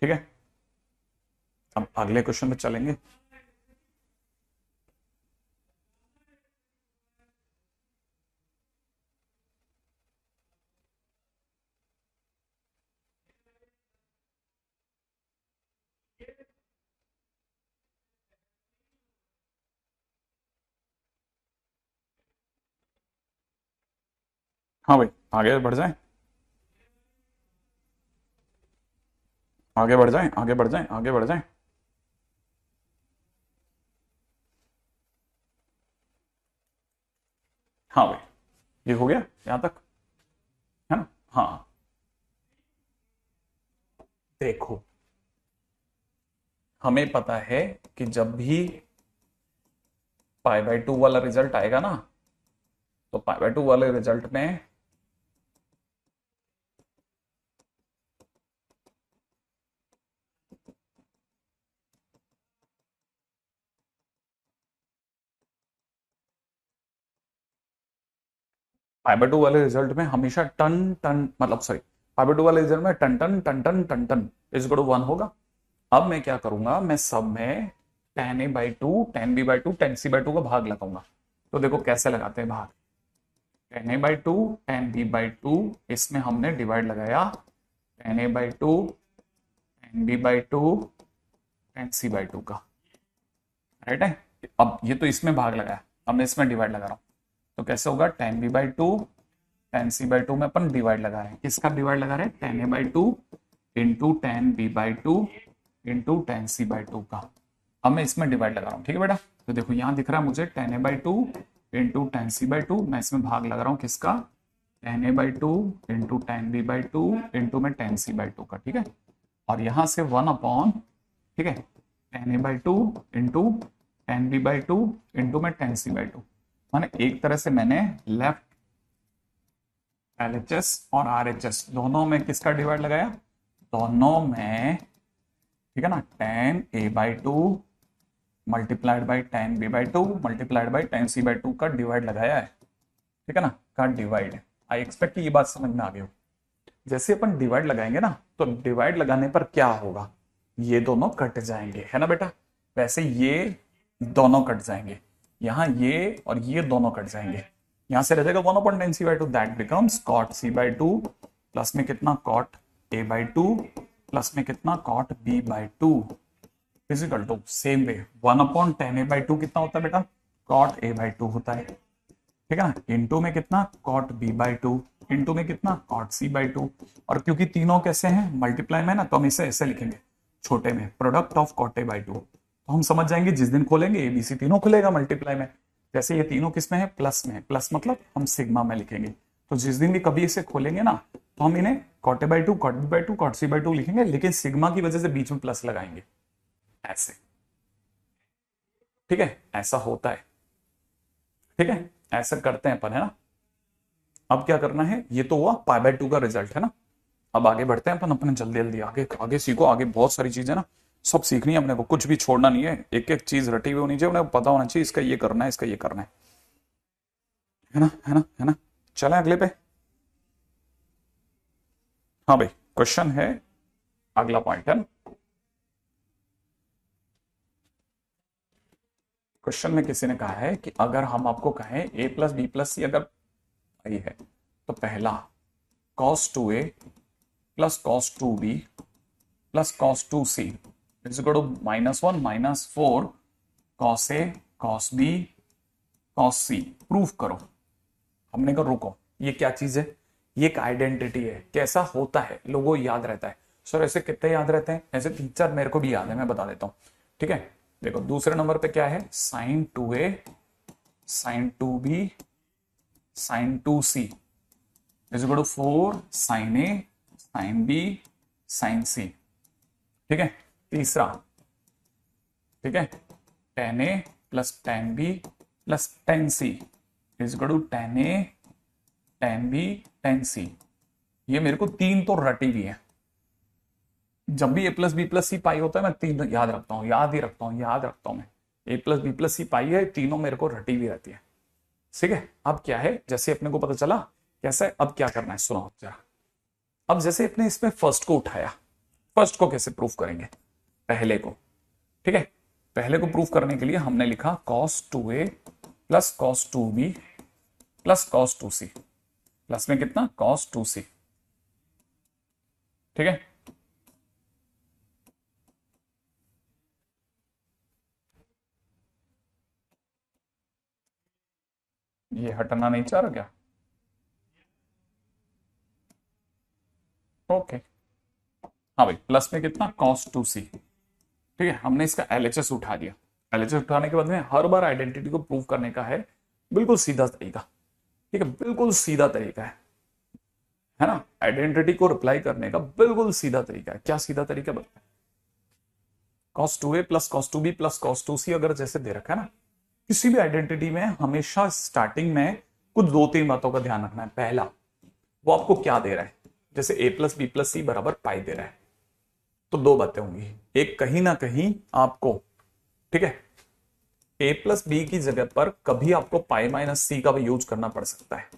ठीक है, अब अगले क्वेश्चन पे चलेंगे। हाँ भाई, आगे बढ़ जाए, आगे बढ़ जाए, आगे बढ़ जाए, आगे बढ़ जाए। हाँ भाई, ये हो गया यहां तक, है ना? हाँ, देखो, हमें पता है कि जब भी π/2 वाला रिजल्ट आएगा ना, तो π/2 वाले रिजल्ट में π/2 वाले रिजल्ट में हमेशा टन टन, मतलब सॉरी, π/2 वाले रिजल्ट में tan tan tan tan tan tan is equal to 1 होगा। अब मैं क्या करूंगा, मैं सब में tan a/2, tan b/2, tan c/2 का भाग लगाऊंगा। तो देखो कैसे लगाते हैं भाग, tan a/2, tan b/2, इसमें हमने डिवाइड लगाया tan a/2, tan b/2, tan c/2 का, राइट है। अब ये तो इसमें भाग लगाया, अब मैं इसमें डिवाइड लगा रहा हूं, तो कैसे होगा, tan b/2, tan c/2 में अपन डिवाइड लगा रहे हैं, किसका डिवाइड लगा रहे हैं, tan a/2 into tan b/2 into tan c/2 का। अब मैं इसमें डिवाइड लगा रहा हूँ, ठीक है बेटा। तो देखो यहाँ दिख रहा है मुझे tan a/2 into tan c/2, मैं इसमें भाग लगा रहा हूँ किसका, tan a/2 into tan b/2 into में tan c/2 का, ठीक है। और यहाँ से 1 अपॉन, ठीक है, tan a/2 into tan b/2 into में tan c/2। माने एक तरह से मैंने लेफ्ट LHS और RHS दोनों में किसका डिवाइड लगाया, दोनों में, ठीक है ना, tan a/2 multiplied by tan b/2 multiplied by tan c/2 का डिवाइड लगाया है, ठीक है ना, का डिवाइड। आई एक्सपेक्ट कि ये बात समझ में आ गई हो। जैसे अपन डिवाइड लगाएंगे ना, तो डिवाइड लगाने पर क्या होगा, ये दोनों कट जाएंगे, है ना बेटा। वैसे ये दोनों कट जाएंगे, यहाँ ये और ये दोनों कट जाएंगे, यहां से रह जाएगा 1/tan c/2, that becomes cot c/2 plus में कितना cot a/2 प्लस में कितना cot b/2 physical to same way 1/tan a/2 कितना होता है बेटा, cot a/2 होता है, ठीक है ना, इंटू में कितना cot b/2 इंटू में कितना cot c/2। और क्योंकि तीनों कैसे हैं, मल्टीप्लाई में ना, तो हम इसे ऐसे लिखेंगे छोटे में, प्रोडक्ट ऑफ cot a/2। तो हम समझ जाएंगे जिस दिन खोलेंगे ABC तीनों खुलेगा मल्टीप्लाई में। जैसे ये तीनों किसमें है, प्लस में, प्लस मतलब हम सिग्मा में लिखेंगे। तो जिस दिन भी कभी इसे खोलेंगे ना, तो हम इन्हें cot a/2 cot b/2 cot c/2 लिखेंगे, लेकिन सिग्मा की वजह से बीच में प्लस लगाएंगे, ऐसे, ठीक है, ऐसा होता है, ठीक है, ऐसा करते हैं अपन, है ना। अब क्या करना है, ये तो हुआ π/2 का रिजल्ट, है ना। अब आगे बढ़ते हैं अपन, अपने जल्दी जल्दी आगे आगे सीखो, आगे बहुत सारी चीजें ना, सब सीखनी है अपने को, कुछ भी छोड़ना नहीं है, एक एक चीज रटी हुई होनी चाहिए, उन्हें पता होना चाहिए इसका ये करना है, इसका ये करना है ना, है ना, है ना। चलें अगले पे। हाँ भाई, क्वेश्चन है, अगला पॉइंट है ना, क्वेश्चन में किसी ने कहा है कि अगर हम आपको कहें a+b+c अगर सही है, तो पहला cos 2a plus cos 2b plus cos 2c is equal to -1 -4 cos a cos b cos c, proof करो। हमने कहा रुको, ये क्या चीज है, ये एक आइडेंटिटी है, कैसा होता है, लोगों को याद रहता है। सर ऐसे कितने याद रहते हैं, ऐसे 3-4 मेरे को भी याद है, मैं बता देता हूं, ठीक है। देखो दूसरे नंबर पे क्या है, sin 2a sin 2b sin 2c is equal to 4 sin a sin b sin c, ठीक है। तीसरा, ठीक है, tan a plus tan b plus tan c is equal to tan a tan b tan c। ये मेरे को तीन तो रटी हुई है, जब भी a+b+c पाई होता है मैं तीन याद रखता हूं, याद ही रखता हूं, याद रखता हूं मैं, ए प्लस बी प्लस सी पाई है, तीनों मेरे को रटी हुई रहती है। ठीक है, अब क्या है, जैसे अपने को पता चला कैसा है, अब क्या करना है सुनो जरा। अब जैसे अपने इसमें फर्स्ट को उठाया, फर्स्ट को कैसे प्रूफ करेंगे, पहले को, ठीक है, पहले को प्रूफ करने के लिए हमने लिखा cos 2a plus cos 2b plus cos 2c, plus में कितना cos 2c, ठीक है। ये हटना नहीं चाह रहा क्या? ओके, हाँ भाई, प्लस में कितना cos 2c, ठीक है। हमने इसका LHS उठा दिया। LHS उठाने के बाद में हर बार आइडेंटिटी को प्रूव करने का है बिल्कुल सीधा तरीका, ठीक है, बिल्कुल सीधा तरीका है ना, आइडेंटिटी को रिप्लाई करने का बिल्कुल सीधा तरीका है। क्या सीधा तरीका बताए, cos 2a plus cos 2b plus cos 2c अगर जैसे दे रखा है ना, किसी भी आइडेंटिटी में हमेशा स्टार्टिंग में कुछ दो तीन बातों का ध्यान रखना है। पहला, वो आपको क्या दे रहा है, जैसे a प्लस बी प्लस सी बराबर पाई दे रहा है, तो दो बातें होंगी, एक कहीं ना कहीं आपको, ठीक है, a प्लस बी की जगह पर कभी आपको पाई माइनस सी का भी यूज करना पड़ सकता है।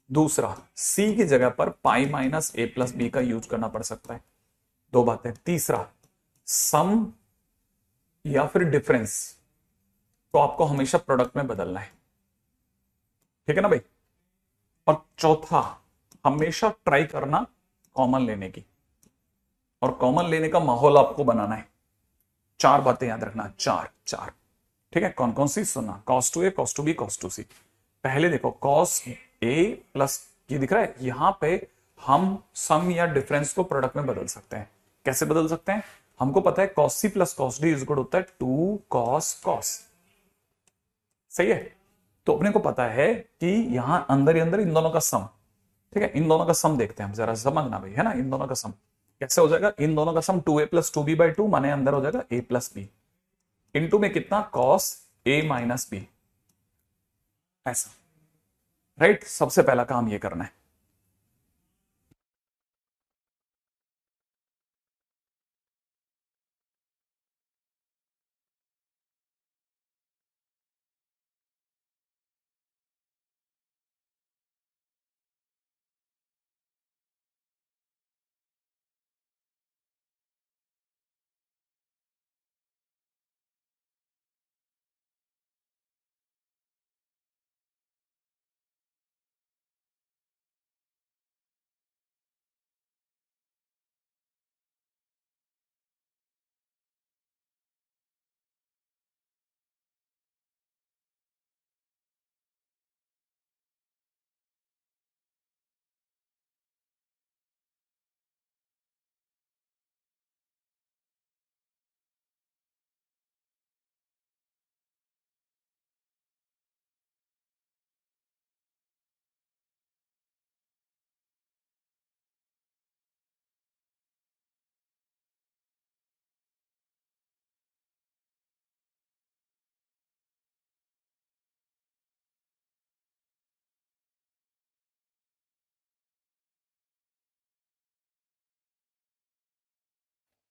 दूसरा, c की जगह पर पाई माइनस ए प्लस बी का यूज करना पड़ सकता है। दो बातें। तीसरा, सम या फिर डिफरेंस तो आपको हमेशा प्रोडक्ट में बदलना है, ठीक है ना भाई। और चौथा, हमेशा ट्राई करना कॉमन लेने की, और कॉमन लेने का माहौल आपको बनाना है। चार बातें याद रखना, चार चार, ठीक है। कौन कौन सी सुनना, cos 2a cos 2b cos 2c। पहले देखो cos a प्लस, ये दिख रहा है यहां पे, हम सम या डिफरेंस को प्रोडक्ट में बदल सकते हैं। कैसे बदल सकते हैं, हमको पता है cos c plus cos d is equal होता है 2 cos cos, सही है। तो अपने को पता है कि यहां अंदर ही अंदर इन दोनों का सम, ठीक है, इन दोनों का सम देखते हैं हम, जरा समझना भाई, है ना। इन दोनों का सम कैसे हो जाएगा, इन दोनों का सम 2a प्लस 2b बाई 2 माने अंदर हो जाएगा a प्लस बी, इंटू में कितना cos a माइनस बी, ऐसा, राइट। सबसे पहला काम ये करना है।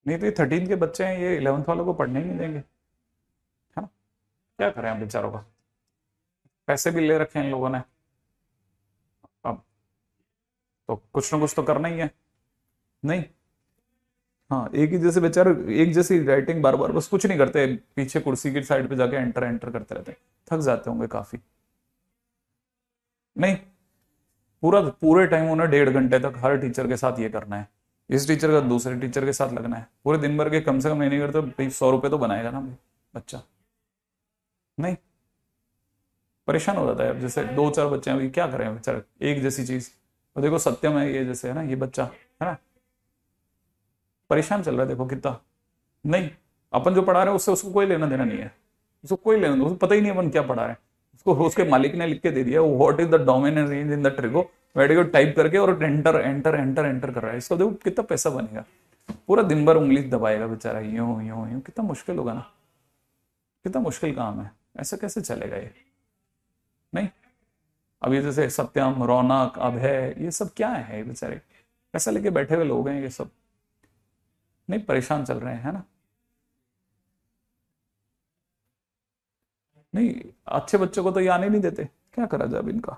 नहीं तो ये 13 के बच्चे हैं, ये 11th वालों को पढ़ने ही नहीं देंगे, है ना। क्या करें आप बेचारों का, पैसे भी ले रखे हैं इन लोगों ने, अब तो कुछ ना कुछ तो करना ही है। नहीं, हाँ, एक ही जैसे बेचारे, एक जैसी राइटिंग बार बार, बस कुछ नहीं करते, पीछे कुर्सी की साइड पे जाके एंटर एंटर करते रहते हैं, थक जाते होंगे काफी। नहीं, पूरा पूरे टाइम उन्हें 1.5 घंटे तक हर टीचर के साथ ये करना है, इस टीचर का दूसरे टीचर के साथ लगना है, पूरे दिन भर के कम से कम नहीं करते भाई 100 रुपए तो बनाएगा ना भाई बच्चा। नहीं, परेशान हो जाता है। अब जैसे दो चार बच्चे हैं, अभी क्या करें बेचारे, एक जैसी चीज। और देखो सत्यम है ये, जैसे है ना ये बच्चा, है ना, परेशान चल रहा है, देखो कितना। नहीं, अपन जो पढ़ा रहे हैं उससे उसको कोई लेना देना नहीं है, उसको कोई लेना, उसको पता ही नहीं अपन क्या पढ़ा रहे हैं। उसको उसके मालिक ने लिख के दे दिया, what is the domain range in the trigo, वेडिको टाइप करके और एंटर एंटर एंटर एंटर कर रहा है। इसको देखो कितना पैसा बनेगा, पूरा दिन भर उंगली दबाएगा बेचारा, यूं यूं यूं, कितना मुश्किल होगा ना, कितना मुश्किल काम है, ऐसा कैसे चलेगा ये। नहीं, अब ये जैसे सत्यम, रौनक, अभय, ये सब क्या है बेचारे, पैसा लेके बैठे हुए लोग हैं ये सब, नहीं परेशान चल रहे हैं, है ना। नहीं, अच्छे बच्चों को तो ये आने नहीं देते, क्या करा जाए अब इनका।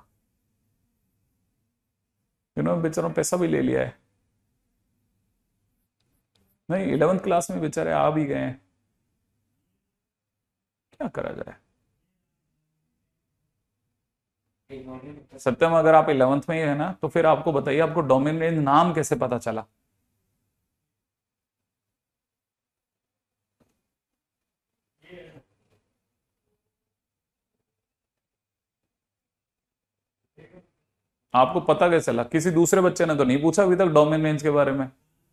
इन्होंने बेचारों पैसा भी ले लिया है। नहीं, 11th क्लास में बेचारे आ भी गए हैं, क्या करा जाए। सत्यम, अगर आप 11th में ही है ना, तो फिर आपको बताइए, आपको डोमेन रेंज नाम कैसे पता चला? आपको पता कैसे चला? किसी दूसरे बच्चे ने तो नहीं पूछा अभी तक डोमेन रेंज के बारे में।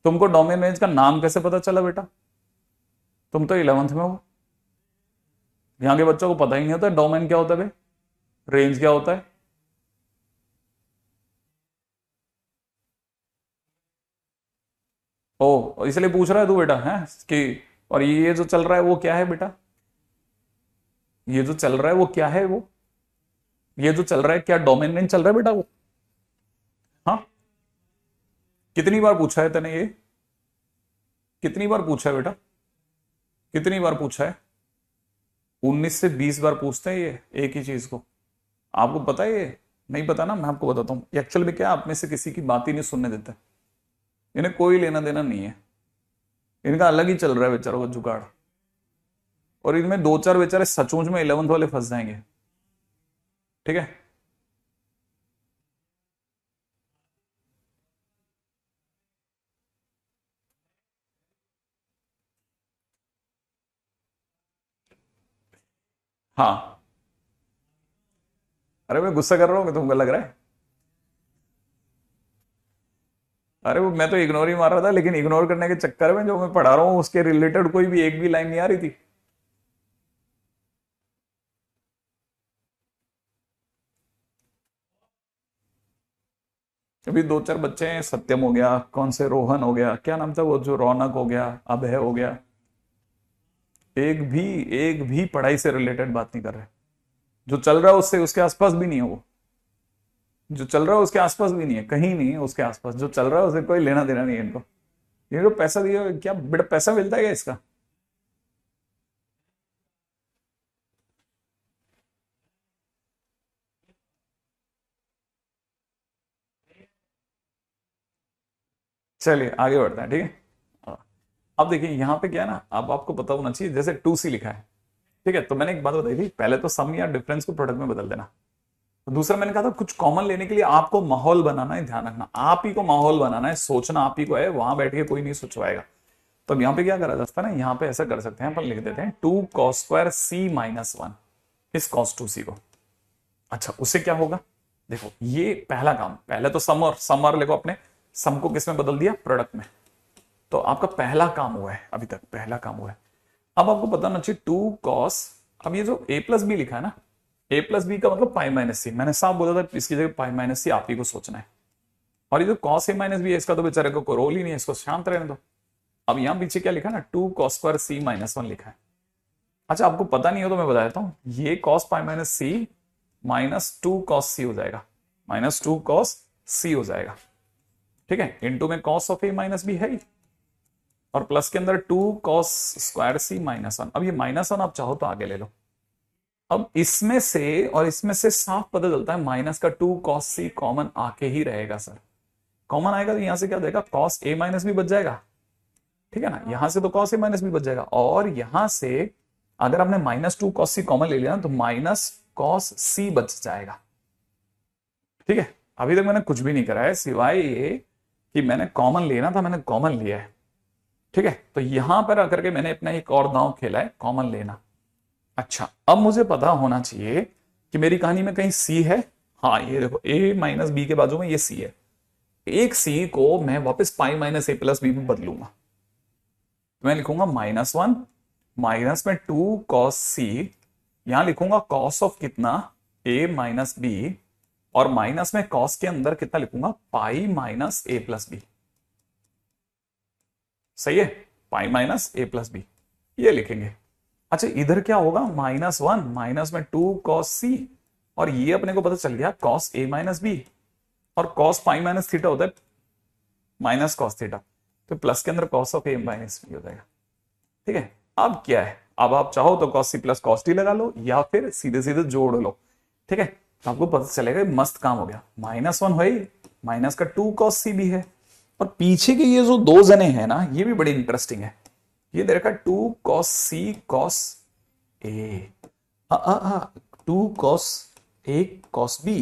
तुमको डोमेन रेंज का नाम कैसे पता चला बेटा? तुम तो 11th में हो। यहाँ के बच्चों को पता ही नहीं होता डोमेन क्या होता है, रेंज क्या होता है। ओ, इसलिए पूछ रहा है तू बेटा, है कि और ये जो चल रहा है वो क्या है बेटा? ये जो चल रहा है वो क्या है वो? ये जो चल रहा है क्या डोमेन रेंज चल रहा है बेटा वो? हाँ, कितनी बार पूछा है तने ये? कितनी बार पूछा है बेटा? कितनी बार पूछा है? 19 से 20 बार पूछते हैं ये एक ही चीज को। आपको पता है ये? नहीं पता ना, मैं आपको बताता हूँ एक्चुअल में क्या, आप में से किसी की बात ही नहीं सुनने देता। इन्हें कोई लेना देना नहीं है, इनका अलग ही चल रहा है बेचारों का जुगाड़। और इनमें दो चार बेचारे सचमुच में 11th वाले फंस जाएंगे, ठीक है। हाँ, अरे मैं गुस्सा कर रहा हूँ, तुमको लग रहा है? अरे वो मैं तो इग्नोर ही मार रहा था, लेकिन इग्नोर करने के चक्कर में जो मैं पढ़ा रहा हूँ उसके रिलेटेड कोई भी एक भी लाइन नहीं आ रही थी। अभी दो चार बच्चे हैं, सत्यम हो गया, कौन से रोहन हो गया, क्या नाम था वो जो रौनक हो गया, अभय हो गया, एक भी एक भी पढ़ाई से रिलेटेड बात नहीं कर रहे। जो चल रहा है उससे उसके आसपास भी नहीं है वो। जो चल रहा है उसके आसपास भी नहीं है, कहीं नहीं है उसके आसपास। जो चल रहा है उसे कोई लेना देना नहीं है इनको। ये जो पैसा दिया, क्या बेटा पैसा मिलता है क्या इसका? चलिए आगे बढ़ते हैं, ठीक है। हाँ, अब देखिए यहाँ पे क्या है ना, अब आपको पता होना चाहिए, जैसे 2C लिखा है, ठीक है, तो मैंने एक बात बताई थी, पहले तो सम या डिफरेंस को प्रोडक्ट में बदल देना। तो दूसरा मैंने कहा था कुछ कॉमन लेने के लिए आपको माहौल बनाना है, ध्यान रखना, आप ही को माहौल बनाना है, सोचना आप ही को है, वहां बैठ के कोई नहीं सोचवाएगा। तो अब यहाँ पे क्या करा जा सकता है ना, यहाँ पे ऐसा कर सकते हैं, अपन लिख देते हैं 2 cos² C-1 इस cos 2C को। अच्छा, उससे क्या होगा? देखो ये पहला काम, पहले तो सम और लिखो अपने, सम को किस में बदल दिया? प्रोडक्ट में। तो आपका पहला काम हुआ है, अभी तक पहला काम हुआ है। अब आपको पता होना चाहिए 2 cos, अब ये जो a+b लिखा है ना, a+b का मतलब π-c, मैंने साफ बोला था इसकी जगह π-c आप ही को सोचना है। और ये जो cos a-b है, इसका तो बेचारे को कोई रोल ही नहीं है, इसको शांत रहने दो। अब यहां पीछे क्या लिखा है ना, 2 cos² C-1 लिखा है। अच्छा, आपको पता नहीं हो तो मैं बता देता हूं, ये cos π-c -2 cos C हो जाएगा, -2 cos C हो जाएगा, ठीक है। इंटू में cos ऑफ a-b है ही, और प्लस के अंदर 2 cos² C-1। अब ये -1 आप चाहो तो आगे ले लो। अब इसमें से और इसमें से साफ पता चलता है माइनस का 2 cos C कॉमन आके ही रहेगा सर। कॉमन आएगा तो यहां से क्या देगा, cos a-b बच जाएगा, ठीक है ना। यहां से तो cos a-b बच जाएगा, और यहां से अगर आपने -2 cos C कॉमन ले लिया ना, तो -cos C बच जाएगा, ठीक है। अभी तक मैंने कुछ भी नहीं करा है सिवाय ये कि मैंने कॉमन लेना था, मैंने कॉमन लिया है, ठीक है। तो यहां पर आकर के मैंने अपना एक और दांव खेला है, कॉमन लेना। अच्छा, अब मुझे पता होना चाहिए कि मेरी कहानी में कहीं C है। हाँ, ये देखो a-b के बाजू में ये C है। एक C को मैं वापस π-a+b में बदलूंगा, मैं लिखूंगा -1 माइनस में 2 cos C, यहां लिखूंगा cos ऑफ कितना, a-b, और माइनस में cos के अंदर कितना लिखूंगा, π-a+b। सही है, π-a+b ये लिखेंगे। अच्छा, इधर क्या होगा, -1 माइनस में 2 cos C, और ये अपने को पता चल गया cos a-b, और cos π-θ होता है -cos θ, तो प्लस के अंदर cos ऑफ a-b हो जाएगा, ठीक है। अब क्या है, अब आप चाहो तो cos c plus cos t लगा लो या फिर सीधे सीधे जोड़ लो, ठीक है, तो आपको पता चलेगा मस्त काम हो गया। -1 है, माइनस का 2 cos c भी है, और पीछे के ये जो दो जने हैं ना ये भी बड़े इंटरेस्टिंग है। ये दे रखा 2 cos c cos a, 2 cos a cos b,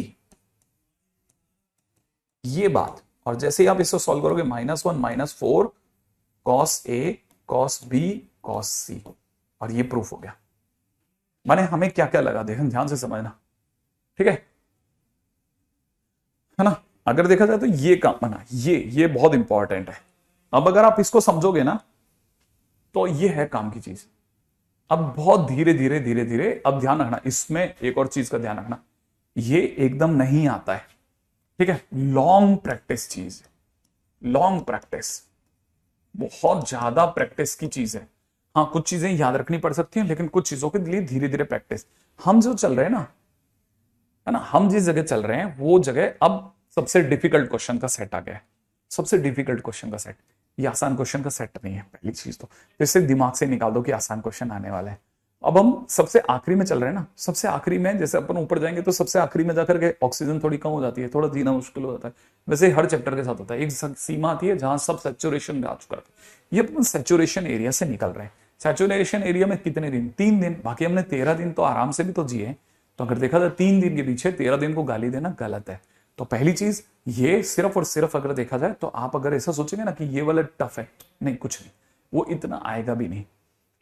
ये बात। और जैसे ही आप इसको सॉल्व करोगे -1 -4 cos a cos b cos c, और ये प्रूफ हो गया। माने हमें क्या क्या लगा देखना, ध्यान से समझना, ठीक है ना। अगर देखा जाए तो ये काम बना, ये बहुत इंपॉर्टेंट है। अब अगर आप इसको समझोगे ना तो ये है काम की चीज। अब बहुत धीरे धीरे धीरे धीरे, अब ध्यान रखना इसमें एक और चीज का ध्यान रखना, ये एकदम नहीं आता है, ठीक है, लॉन्ग प्रैक्टिस चीज है, लॉन्ग प्रैक्टिस, बहुत ज्यादा प्रैक्टिस की चीज है। हाँ कुछ चीजें याद रखनी पड़ सकती हैं, लेकिन कुछ चीजों के लिए धीरे धीरे प्रैक्टिस। हम जो चल रहे हैं ना, है ना, हम जिस जगह चल रहे हैं वो जगह अब सबसे डिफिकल्ट क्वेश्चन का सेट आ गया है, सबसे डिफिकल्ट क्वेश्चन का सेट। ये आसान क्वेश्चन का सेट नहीं है पहली चीज तो इससे दिमाग से निकाल दो कि आसान क्वेश्चन आने वाला है। अब हम सबसे आखिरी में चल रहे हैं ना, सबसे आखिरी में जैसे अपन ऊपर जाएंगे तो सबसे आखिरी में जाकर के ऑक्सीजन थोड़ी कम हो जाती है, थोड़ा जीना मुश्किल हो जाता है। वैसे हर चैप्टर के साथ होता है, एक सीमा आती है जहां सब सैचुरेशन में आ चुका है। ये अपन सैचुरेशन एरिया से निकल रहे हैं। सैचुरेशन एरिया में कितने दिन? 3 दिन, बाकी हमने 13 दिन तो आराम से भी तो जिए। तो अगर देखा जाए 3 दिन के पीछे 13 दिन को गाली देना गलत है। तो पहली चीज ये सिर्फ और सिर्फ अगर देखा जाए तो आप अगर ऐसा सोचेंगे ना कि ये वाला टफ है, नहीं कुछ नहीं, वो इतना आएगा भी नहीं।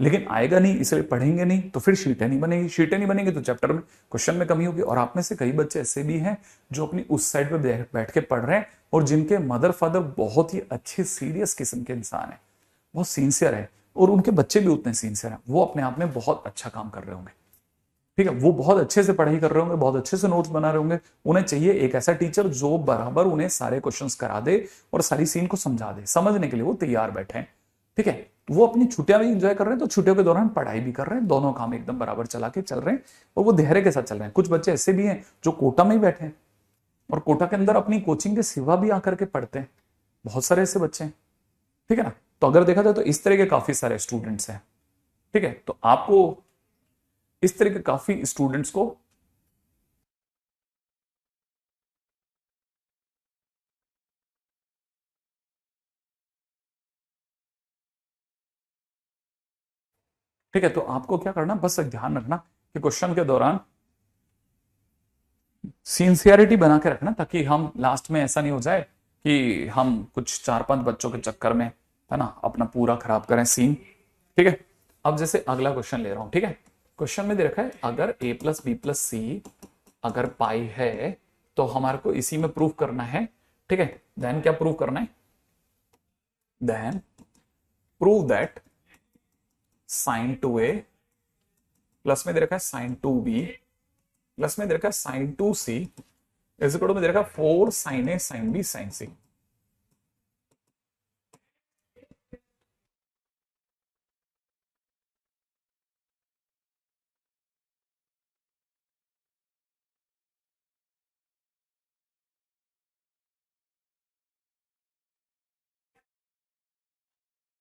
लेकिन आएगा नहीं इसलिए पढ़ेंगे नहीं तो फिर शीटें नहीं बनेगी, शीटें नहीं बनेंगी तो चैप्टर में क्वेश्चन में कमी होगी। और आप में से कई बच्चे ऐसे भी हैं जो अपनी उस साइड पे बैठ के पढ़ रहे हैं और जिनके मदर फादर बहुत ही अच्छे सीरियस किस्म के इंसान है, बहुत सिंसियर है, और उनके बच्चे भी उतने सिंसियर हैं, वो अपने आप में बहुत अच्छा काम कर रहे होंगे, ठीक है, वो बहुत अच्छे से पढ़ाई कर रहे होंगे, बहुत अच्छे से नोट्स बना रहे होंगे। उन्हें चाहिए एक ऐसा टीचर जो बराबर उन्हें सारे क्वेश्चंस करा दे और सारी सीन को समझा दे, समझने के लिए वो तैयार बैठे हैं, ठीक है। वो अपनी छुट्टियां भी एंजॉय कर रहे हैं तो छुट्टियों के दौरान पढ़ाई भी कर रहे हैं, दोनों काम एकदम बराबर चला के चल रहे हैं और वो धैर्य के साथ चल रहे हैं। कुछ बच्चे ऐसे भी हैं जो कोटा में ही बैठे हैं और कोटा के अंदर अपनी कोचिंग के सिवा भी आकर के पढ़ते हैं, बहुत सारे ऐसे बच्चे हैं, ठीक है ना। तो अगर देखा जाए तो इस तरह के काफी सारे स्टूडेंट्स हैं, ठीक है। तो आपको इस तरह के काफी स्टूडेंट्स को ठीक है, तो आपको क्या करना, बस ध्यान रखना कि क्वेश्चन के दौरान सिंसियरिटी बना के रखना, ताकि हम लास्ट में ऐसा नहीं हो जाए कि हम कुछ 4-5 बच्चों के चक्कर में, है ना, अपना पूरा खराब करें सीन, ठीक है। अब जैसे अगला क्वेश्चन ले रहा हूं, ठीक है। क्वेश्चन में दे रखा है अगर a प्लस बी प्लस सी अगर पाई है तो हमारे को इसी में प्रूफ करना है, ठीक है। देन क्या प्रूफ करना है? Then prove that sine 2a plus में दे रखा है साइन 2b प्लस में दे रखा है sign 2c is equal to में दे रखा है 4 sine a sine b sine c।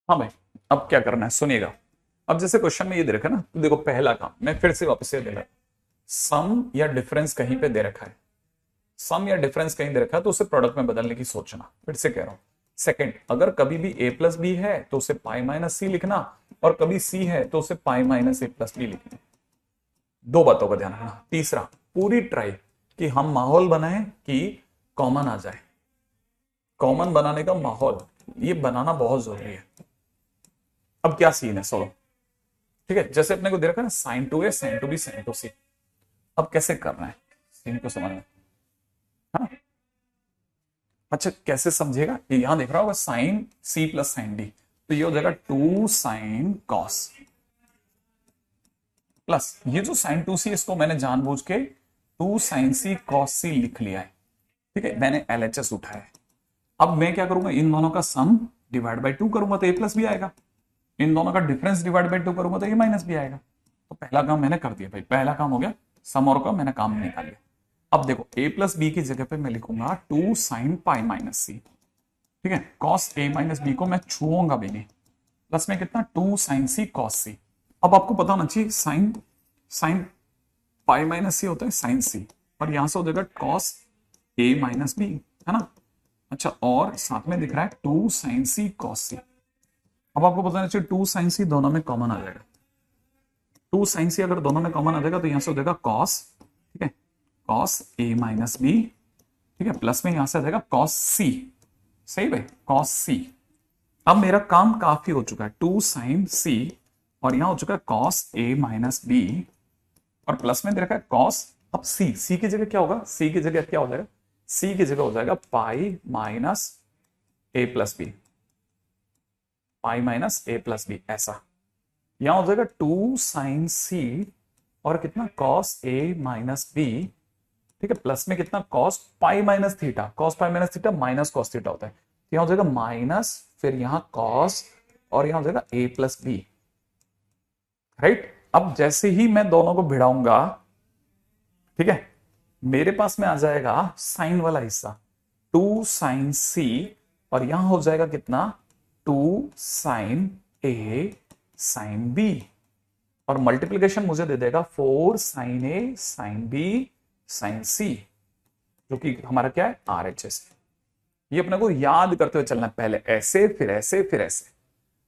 हाँ भाई, अब क्या करना है सुनिएगा। अब जैसे क्वेश्चन में ये दे रखा है ना, तो देखो पहला काम मैं फिर से वापस से दे रहा, सम या डिफरेंस कहीं पे दे रखा है, सम या डिफरेंस कहीं दे रखा है तो उसे प्रोडक्ट में बदलने की सोचना। फिर से कह रहा हूं, सेकंड, अगर कभी भी a प्लस बी है तो उसे पाई माइनस सी लिखना, और कभी c है तो उसे pi minus a plus b लिखना। दो बातों का ध्यान रखना। तीसरा, पूरी ट्राई कि हम माहौल बनाएं कि कॉमन आ जाए, कॉमन बनाने का माहौल ये बनाना बहुत जरूरी है। अब क्या सीन है सोलो, ठीक है, जैसे अपने को दे रखा है ना sign 2a sign 2b sign 2c। अब कैसे करना है सीन को समझना, हाँ। अच्छा कैसे समझेगा, यहां देख रहा होगा sine c plus sine d, तो ये हो जाएगा 2 साइन कॉस प्लस ये जो साइन 2c इसको मैंने जानबूझ के 2 साइन c कॉस c लिख लिया है, ठीक है, मैंने LHS उठाया है। अब मैं क्या करूंगा, इन दोनों का सम डिवाइड बाय 2 करूंगा तो a प्लस भी आएगा, इन दोनों का डिफरेंस डिवाइड बाय 2 करूंगा तो a माइनस भी आएगा। तो पहला काम मैंने कर दिया भाई, पहला काम हो गया, सम और का मैंने काम निकाल लिया। अब देखो a प्लस बी की जगह पे मैं लिखूंगा 2 साइन पाई माइनस सी, ठीक है, कॉस a माइनस बी को मैं छुऊंगा भी नहीं, प्लस में कितना 2 साइन सी कॉस सी। अब आपको पता होना चाहिए साइन साइन पाई माइनस सी होता है साइन सी, और यहां से हो जाएगा कॉस ए माइनस बी, है ना। अच्छा, और साथ में दिख रहा है 2 साइन सी कॉस सी। अब आपको पता होना चाहिए 2 साइन सी दोनों में कॉमन आ जाएगा। 2 साइन सी अगर दोनों में कॉमन आ जाएगा तो यहां से हो जाएगा कॉस, ठीक है, कॉस ए माइनस बी, ठीक है, प्लस में यहां से आ जाएगा कॉस सी। सही भाई, कॉस सी। अब मेरा काम काफी हो चुका है, 2 साइन सी और यहां हो चुका है कॉस ए माइनस बी, और प्लस में दे रखा है कॉस। अब सी, सी की जगह क्या होगा, सी की जगह क्या हो जाएगा, सी की जगह हो जाएगा पाई माइनस ए प्लस बी, पाई माइनस ए प्लस बी, ऐसा। यहां हो जाएगा 2 साइन सी और कितना कॉस ए माइनस बी, ठीक है, प्लस में कितना cos pi minus theta, cos pi minus theta minus cos theta होता है, यहां हो जाएगा माइनस, फिर यहां कॉस, और यहां हो जाएगा ए प्लस बी, राइट। अब जैसे ही मैं दोनों को भिड़ाऊंगा, ठीक है, मेरे पास में आ जाएगा साइन वाला हिस्सा 2 साइन सी, और यहां हो जाएगा कितना 2 साइन ए साइन बी, और मल्टीप्लीकेशन मुझे दे देगा 4 साइन ए साइन बी साइन सी, जो कि हमारा क्या है RHS। ये अपने को याद करते हुए चलना है, पहले ऐसे फिर ऐसे फिर ऐसे,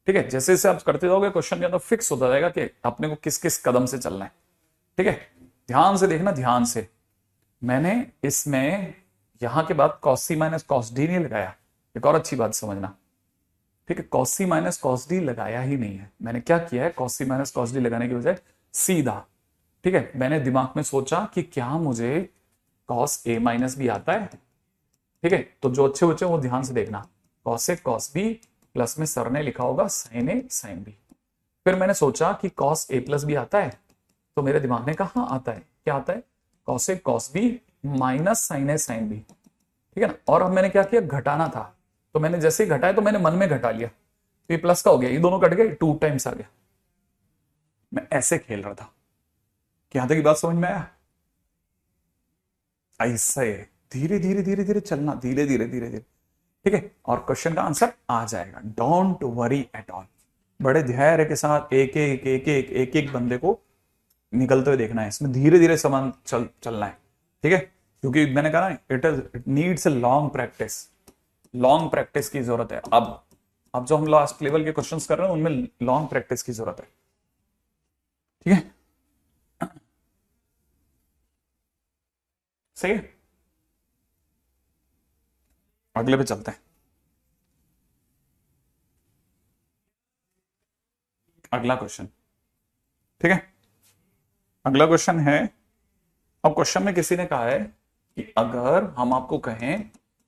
ठीक है। जैसे जैसे आप करते जाओगे क्वेश्चन के अंदर फिक्स होता जाएगा कि अपने को किस किस कदम से चलना है, ठीक है। ध्यान से देखना, ध्यान से। मैंने इसमें यहां के बाद कॉस सी माइनस कॉस डी नहीं लगाया, एक और अच्छी बात समझना, ठीक है, कॉस सी माइनस कॉस डी लगाया ही नहीं है। मैंने क्या किया है, कॉस सी माइनस कॉस डी लगाने की बजाय सीधा, ठीक है, मैंने दिमाग में सोचा कि क्या मुझे कॉस ए माइनस बी आता है, ठीक है। तो जो अच्छे बच्चे वो ध्यान से देखना, cos A cos B, plus में सर ने लिखा होगा साइन ए साइन बी। फिर मैंने सोचा कि कॉस ए प्लस बी आता है, तो मेरे दिमाग ने कहा आता है, क्या आता है, cos A cos b minus sign A sine B, ठीक है ना। और अब मैंने क्या किया, घटाना था, तो मैंने जैसे ही घटाया तो मैंने मन में घटा लिया, तो ये प्लस का हो गया, ये दोनों कट गए, 2 टाइम्स आ गया। मैं ऐसे खेल रहा था, यहां तक की बात समझ में आया। ऐसे धीरे धीरे धीरे धीरे चलना, धीरे धीरे धीरे धीरे, ठीक है, और क्वेश्चन का आंसर आ जाएगा। Don't worry at all. बड़े धैर्य के साथ एक एक एक एक एक एक बंदे को निकलते हुए देखना है, इसमें धीरे धीरे समान चलना है, ठीक है, क्योंकि मैंने कहा ना it needs a long practice, long practice की जरूरत है। अब जो हम लास्ट लेवल के क्वेश्चंस कर रहे हैं उनमें लॉन्ग प्रैक्टिस की जरूरत है, ठीक है, सही है। अगले पे चलते हैं। अगला क्वेश्चन, ठीक है, अगला क्वेश्चन है। अब क्वेश्चन में किसी ने कहा है कि अगर हम आपको कहें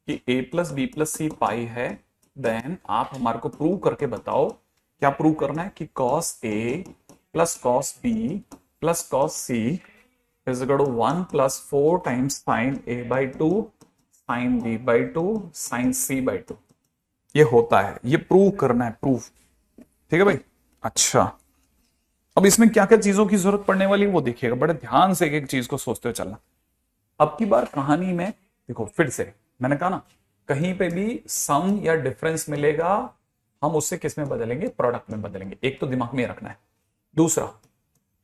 कि a प्लस बी प्लस सी पाई है, देन आप हमारे को प्रूव करके बताओ। क्या प्रूव करना है कि cos a plus cos b plus cos c is equal to 1 plus 4 times sine a by 2 sine b by 2 sine c by 2। ये होता है, ये प्रूव करना है, प्रूफ, ठीक है भाई। अच्छा, अब इसमें क्या क्या चीजों की जरूरत पड़ने वाली है वो देखिएगा, बड़े ध्यान से एक एक चीज को सोचते हुए चलना। अब की बार कहानी में देखो, फिर से मैंने कहा ना, कहीं पे भी सम या डिफरेंस मिलेगा, हम उससे किस में बदलेंगे, प्रोडक्ट में बदलेंगे। एक तो दिमाग में रखना है। दूसरा,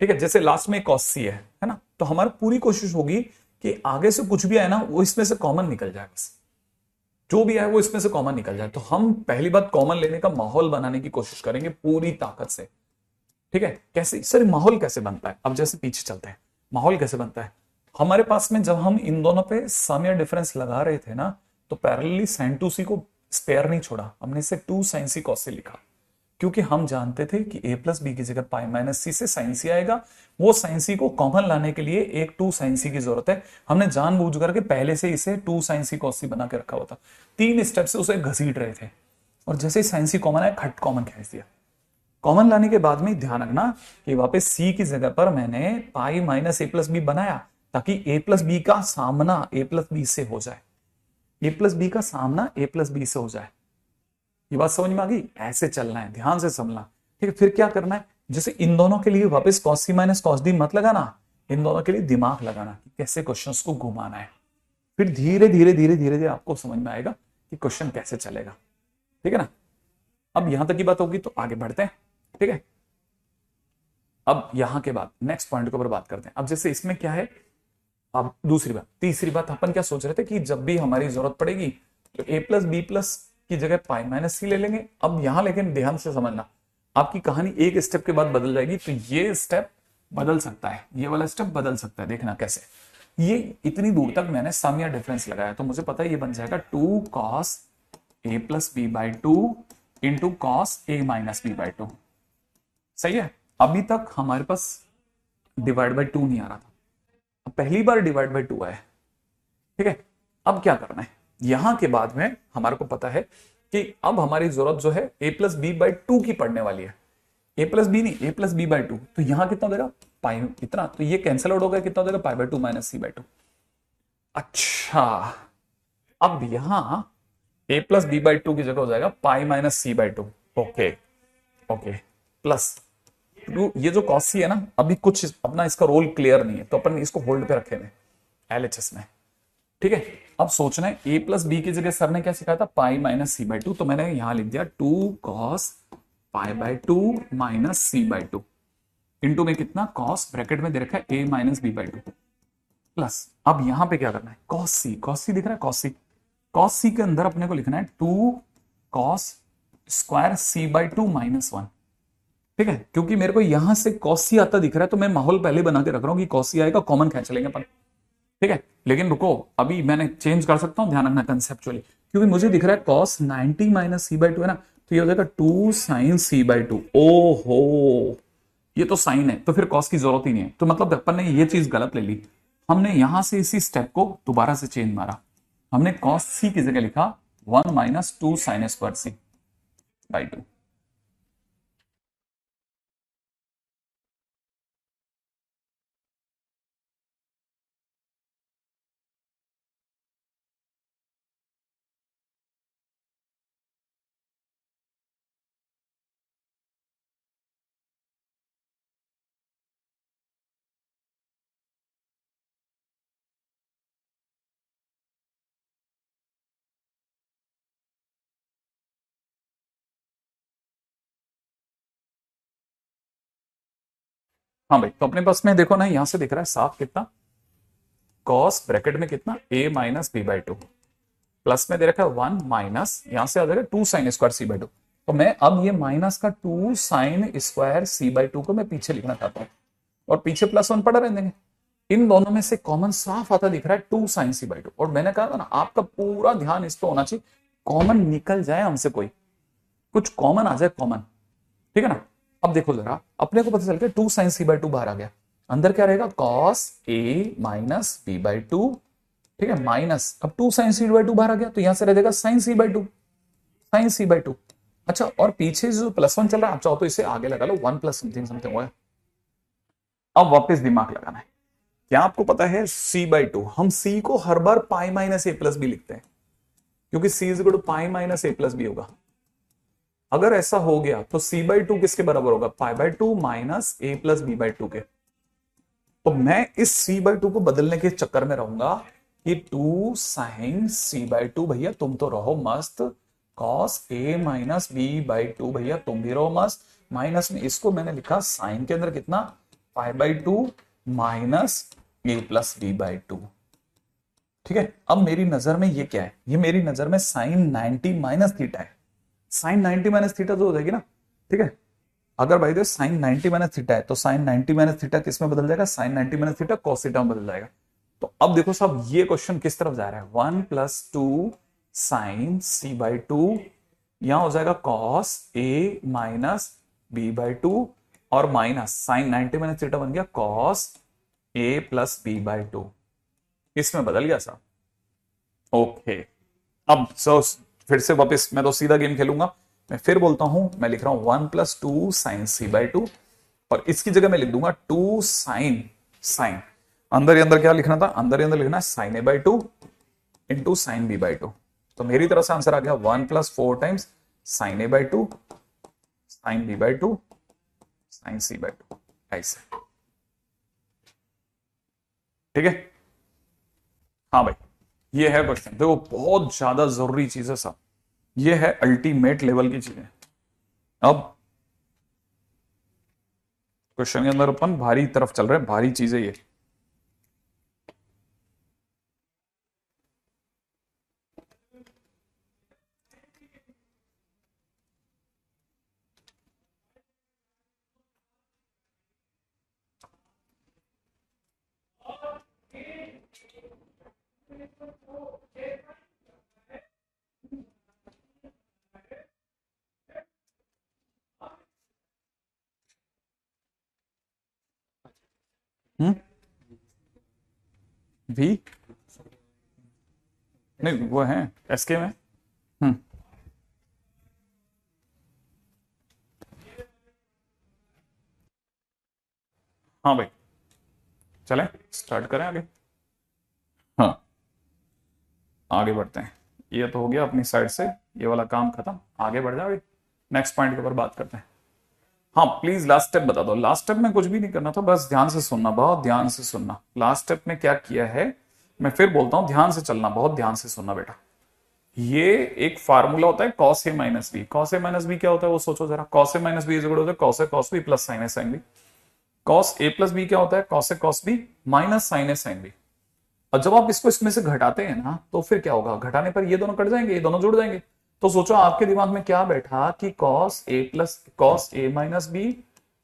ठीक है, जैसे लास्ट में कॉस सी है ना, तो हमारी पूरी कोशिश होगी कि आगे से कुछ भी आए ना वो इसमें से कॉमन निकल जाए, बस जो भी आए वो इसमें से कॉमन निकल जाए। तो हम पहली बात कॉमन लेने का माहौल बनाने की कोशिश करेंगे पूरी ताकत से, ठीक है। कैसे सर माहौल कैसे बनता है, अब जैसे पीछे चलते हैं, माहौल कैसे बनता है। हमारे पास में जब हम इन दोनों पे सम या डिफरेंस लगा रहे थे ना, तो पैरेलली साइन 2c को स्पेयर नहीं छोड़ा, हमने इसे 2 साइन सी कॉस से लिखा, क्योंकि हम जानते थे कि a प्लस बी की जगह पाई माइनस सी से साइन सी आएगा। वो साइन सी को कॉमन लाने के लिए एक 2 साइन सी की जरूरत है। हमने जानबूझ करके पहले से इसे 2 साइन सी कॉस सी बना के रखा हुआ था, 3 स्टेप से उसे घसीट रहे थे, और जैसे ही साइन सी कॉमन आया, खट कॉमन खींच दिया। कॉमन लाने के बाद में ध्यान रखना कि वापस सी की जगह पर मैंने पाई माइनस ए प्लस बी बनाया, ताकि ए प्लस बी का सामना ए प्लस बी से हो जाए, ए प्लस बी का सामना ए प्लस बी से हो जाए। ये बात समझ में आ गई, ऐसे चलना है, ध्यान से समझना, ठीक है। फिर क्या करना है, जैसे इन दोनों के लिए वापस कॉस सी माइनस कॉस डी मत लगाना, इन दोनों के लिए दिमाग लगाना कि कैसे क्वेश्चंस को घुमाना है। फिर धीरे धीरे धीरे धीरे धीरे आपको समझ में आएगा कि क्वेश्चन कैसे चलेगा, ठीक है ना। अब यहां तक की बात होगी तो आगे बढ़ते हैं, ठीक है। अब यहां के बाद नेक्स्ट पॉइंट के ऊपर बात करते हैं। अब जैसे इसमें क्या है, अब दूसरी बात, तीसरी बात, अपन क्या सोच रहे थे कि जब भी हमारी जरूरत पड़ेगी तो a प्लस बी प्लस की जगह पाई माइनस सी ले लेंगे। अब यहां लेकिन ध्यान से समझना, आपकी कहानी एक स्टेप के बाद बदल जाएगी। तो ये स्टेप बदल सकता है, ये वाला स्टेप बदल सकता है। देखना कैसे, ये इतनी दूर तक मैंने सम या डिफरेंस लगाया, तो मुझे पता है ये बन जाएगा 2 cos a plus b by two into cos a minus B by two. सही है। अभी तक हमारे पास डिवाइड बाई टू नहीं आ रहा था, अब पहली बार डिवाइड बाई टू आया। ठीक है, अब क्या करना है, यहां के बाद में हमारे को पता है कि अब हमारी जरूरत जो है A plus b by two की पड़ने वाली है। ए प्लस बी नहीं, ए प्लस बी बाई टू। तो यहां कितना देगा, पाई इतना, तो ये कैंसिल आउट हो गया, कितना देगा, pi by two minus C by two. अच्छा, अब यहां a plus b by two की जगह हो जाएगा pi minus C by two. Okay okay, plus ये जो कॉस सी है ना, अभी कुछ अपना इसका रोल क्लियर नहीं है, तो अपन इसको होल्ड पे रखे हैं एलएचएस में। ठीक है, अब सोचना है ए प्लस बी की जगह सर ने क्या सिखाया था, pi minus C by two. तो मैंने यहां लिख दिया 2 cos pi by two minus C by two into में कितना, कॉस ब्रैकेट में दे रखा है A minus B by two plus. अब यहां पे क्या करना है, कॉस सी, कॉस सी दिख रहा है, कॉस सी, कॉस सी के अंदर अपने को लिखना है 2 cos square c by two minus one. ठीक है, क्योंकि मेरे को यहां से कॉस सी आता दिख रहा है, तो मैं माहौल पहले बना के रख रहा हूं कि कॉस सी आएगा, कॉमन खेच लेंगे अपन। ठीक है, लेकिन रुको, अभी मैंने चेंज कर सकता हूं, ध्यान रखना कंसेप्चुअली, क्योंकि मुझे दिख रहा है cos 90 minus C by two है ना, तो ये हो जाएगा 2 साइन सी बाई टू। ओहो, ये तो साइन है, तो फिर कॉस की जरूरत ही नहीं है। तो मतलब अपन ने ये चीज गलत ले ली, हमने यहां से इसी स्टेप को दोबारा से चेंज मारा, हमने कॉस सी की जगह लिखा 1 minus 2 sine square c by two. हाँ भाई, तो अपने पास में देखो ना, यहां से दिख रहा है साफ कितना, कॉस ब्रैकेट में कितना, A minus B by two plus में दे रखा है 1 माइनस, यहां से आ जाएगा 2 sine square c by two. तो मैं अब ये माइनस का 2 sine square c by two को मैं पीछे लिखना चाहता हूं, और पीछे प्लस वन पड़ा रहने देंगे। इन दोनों में से कॉमन साफ आता दिख रहा है 2 साइन सी बाई टू, और मैंने कहा था ना, आपका पूरा ध्यान इस पे होना चाहिए, कॉमन निकल जाए हमसे, कोई कुछ कॉमन आ जाए, कॉमन। ठीक है ना। अब देखो जरा, अपने को पता चल गया 2 साइन सी बाई टू बाहर आ गया, अंदर क्या रहेगा, cos a minus B by two. ठीक है, माइनस, अब 2 साइन सी बाई टू बाहर आ गया, तो यहां से रह जाएगा sine c by two, sine c by two. अच्छा, और पीछे जो प्लस वन चल रहा है, आप चाहो तो इसे आगे लगा लो, 1 प्लस समथिंग समथिंग हुआ है। अब वापस दिमाग लगाना है, क्या आपको पता है सी बाई टू, हम सी को हर बार पाई माइनस ए प्लस बी लिखते हैं, क्योंकि C is equal to pi minus A plus B होगा। अगर ऐसा हो गया तो सी बाई टू किसके बराबर होगा, pi by two minus A plus b by two के। तो मैं इस सी बाई टू को बदलने के चक्कर में रहूंगा कि 2 साइन सी बाई टू, भैया तुम तो रहो मस्त, cos a minus B by two, भैया तुम भी रहो मस्त, माइनस में इसको मैंने लिखा साइन के अंदर कितना, pi by two minus A plus b by two. ठीक है, अब मेरी नजर में ये क्या है, ये मेरी नजर में साइन 90 माइनस थीटा है। साइन 90 माइनस थीटा तो हो जाएगी ना। ठीक है, अगर भाई तो साइन 90 माइनस थीटा है, तो साइन 90 माइनस थीटा किस में बदल जाएगा, sine 90 minus theta cos theta में बदल जाएगा। तो अब देखो साहब, ये क्वेश्चन किस तरफ जा रहा है, 1 plus 2 sine c by two, यहां हो जाएगा cos a minus B by two, और माइनस साइन 90 माइनस थीटा बन गया cos a plus b by two, इसमें बदल गया साहब। ओके, अब फिर से वापस मैं तो सीधा गेम खेलूंगा, मैं फिर बोलता हूं, मैं लिख रहा हूं 1 plus 2 sine c by two, और इसकी जगह मैं लिख दूंगा 2 साइन, साइन अंदर ही अंदर क्या लिखना था, अंदर ही अंदर लिखना है sine a by two into sine b by two. तो मेरी तरफ से आंसर आ गया 1 plus 4 times sine a by two, sine b by two, sine c by two, ऐसे। ठीक है, हाँ भाई, ये है क्वेश्चन, देखो बहुत ज्यादा जरूरी चीज है साहब, ये है अल्टीमेट लेवल की चीजें। अब क्वेश्चन के अंदर अपन भारी तरफ चल रहे हैं, भारी चीज है ये। हम्म। भी नहीं, वो है एसके में। हम्म। हाँ भाई, चलें स्टार्ट करें आगे। हाँ, आगे बढ़ते हैं। ये तो हो गया अपनी साइड से, ये वाला काम खत्म। आगे बढ़ जाओ, नेक्स्ट पॉइंट के ऊपर बात करते हैं। हाँ प्लीज लास्ट स्टेप बता दो। लास्ट स्टेप में कुछ भी नहीं करना था, बस ध्यान से सुनना, बहुत ध्यान से सुनना। लास्ट स्टेप में क्या किया है, मैं फिर बोलता हूं, ध्यान से चलना, बहुत ध्यान से सुनना बेटा। ये एक फार्मूला होता है cos a minus b. cos a minus b क्या होता है वो सोचो जरा। cos a माइनस बी is equal to cos a cos b plus sin a sin b। cos a plus b क्या होता है, cos a cos b minus sin a sin b। और जब आप इसको इसमें से घटाते हैं ना, तो फिर क्या होगा, घटाने पर ये दोनों कट जाएंगे, ये दोनों जुड़ जाएंगे। तो सोचो आपके दिमाग में क्या बैठा कि cos a minus b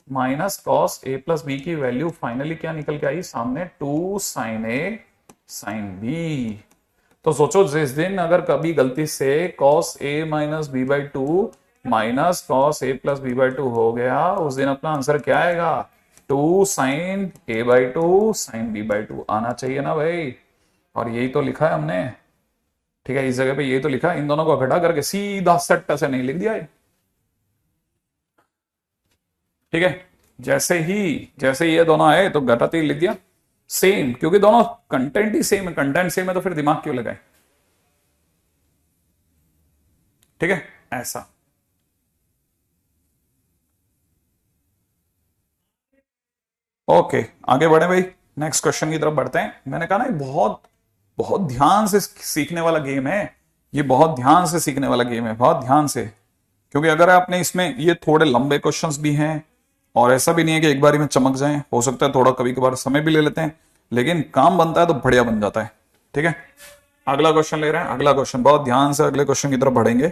minus cos a plus b की वैल्यू फाइनली क्या निकल के आई सामने, 2 sin a sin b। तो सोचो जिस दिन अगर कभी गलती से cos a minus B by two minus cos a plus b by two हो गया, उस दिन अपना आंसर क्या आएगा, 2 sin a by two sin b by two आना चाहिए ना भाई। और यही तो लिखा है हमने, ठीक है, इस जगह पे यही तो लिखा है। इन दोनों को घटा करके सीधा सट्टा से नहीं लिख दिया है, ठीक है। जैसे ही ये दोनों आए तो घटाते ही लिख दिया सेम, क्योंकि दोनों कंटेंट ही सेम है। कंटेंट सेम है तो फिर दिमाग क्यों लगाए, ठीक है, ऐसा। ओके, आगे बढ़े भाई, नेक्स्ट क्वेश्चन की तरफ बढ़ते हैं। मैंने कहा ना, ये बहुत बहुत ध्यान से सीखने वाला गेम है। ये बहुत ध्यान से सीखने वाला गेम है, बहुत ध्यान से। क्योंकि अगर आपने इसमें, ये थोड़े लंबे क्वेश्चंस भी हैं, और ऐसा भी नहीं है कि एक बारी में चमक जाएं, हो सकता है थोड़ा कभी कभार समय भी ले लेते हैं, लेकिन काम बनता है तो बढ़िया बन जाता है, ठीक है। अगला क्वेश्चन ले रहे हैं। अगला क्वेश्चन, बहुत ध्यान से अगले क्वेश्चन की तरफ बढ़ेंगे,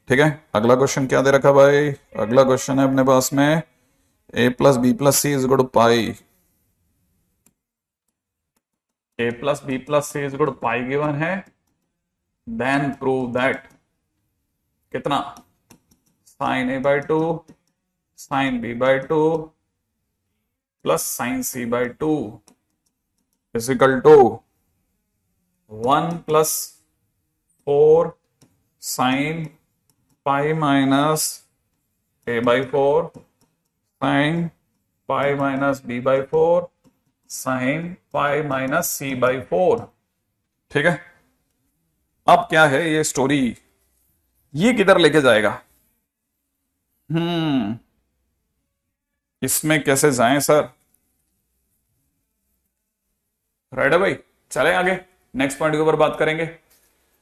ठीक है। अगला क्वेश्चन क्या दे रखा है भाई, अगला क्वेश्चन है अपने पास में a plus B plus C is equal to pi. a plus B plus C is equal to pi given है, देन प्रूव दैट कितना, sine a by two sine b by two plus sine c by two is equal to 1 plus 4 sine pi minus a by 4 sine pi minus B by 4 sine pi minus C by 4, ठीक है। अब क्या है ये story, ये किधर लेके जाएगा, इसमें कैसे जाएं सर, राइट है भाई। चले आगे, नेक्स्ट पॉइंट के ऊपर बात करेंगे,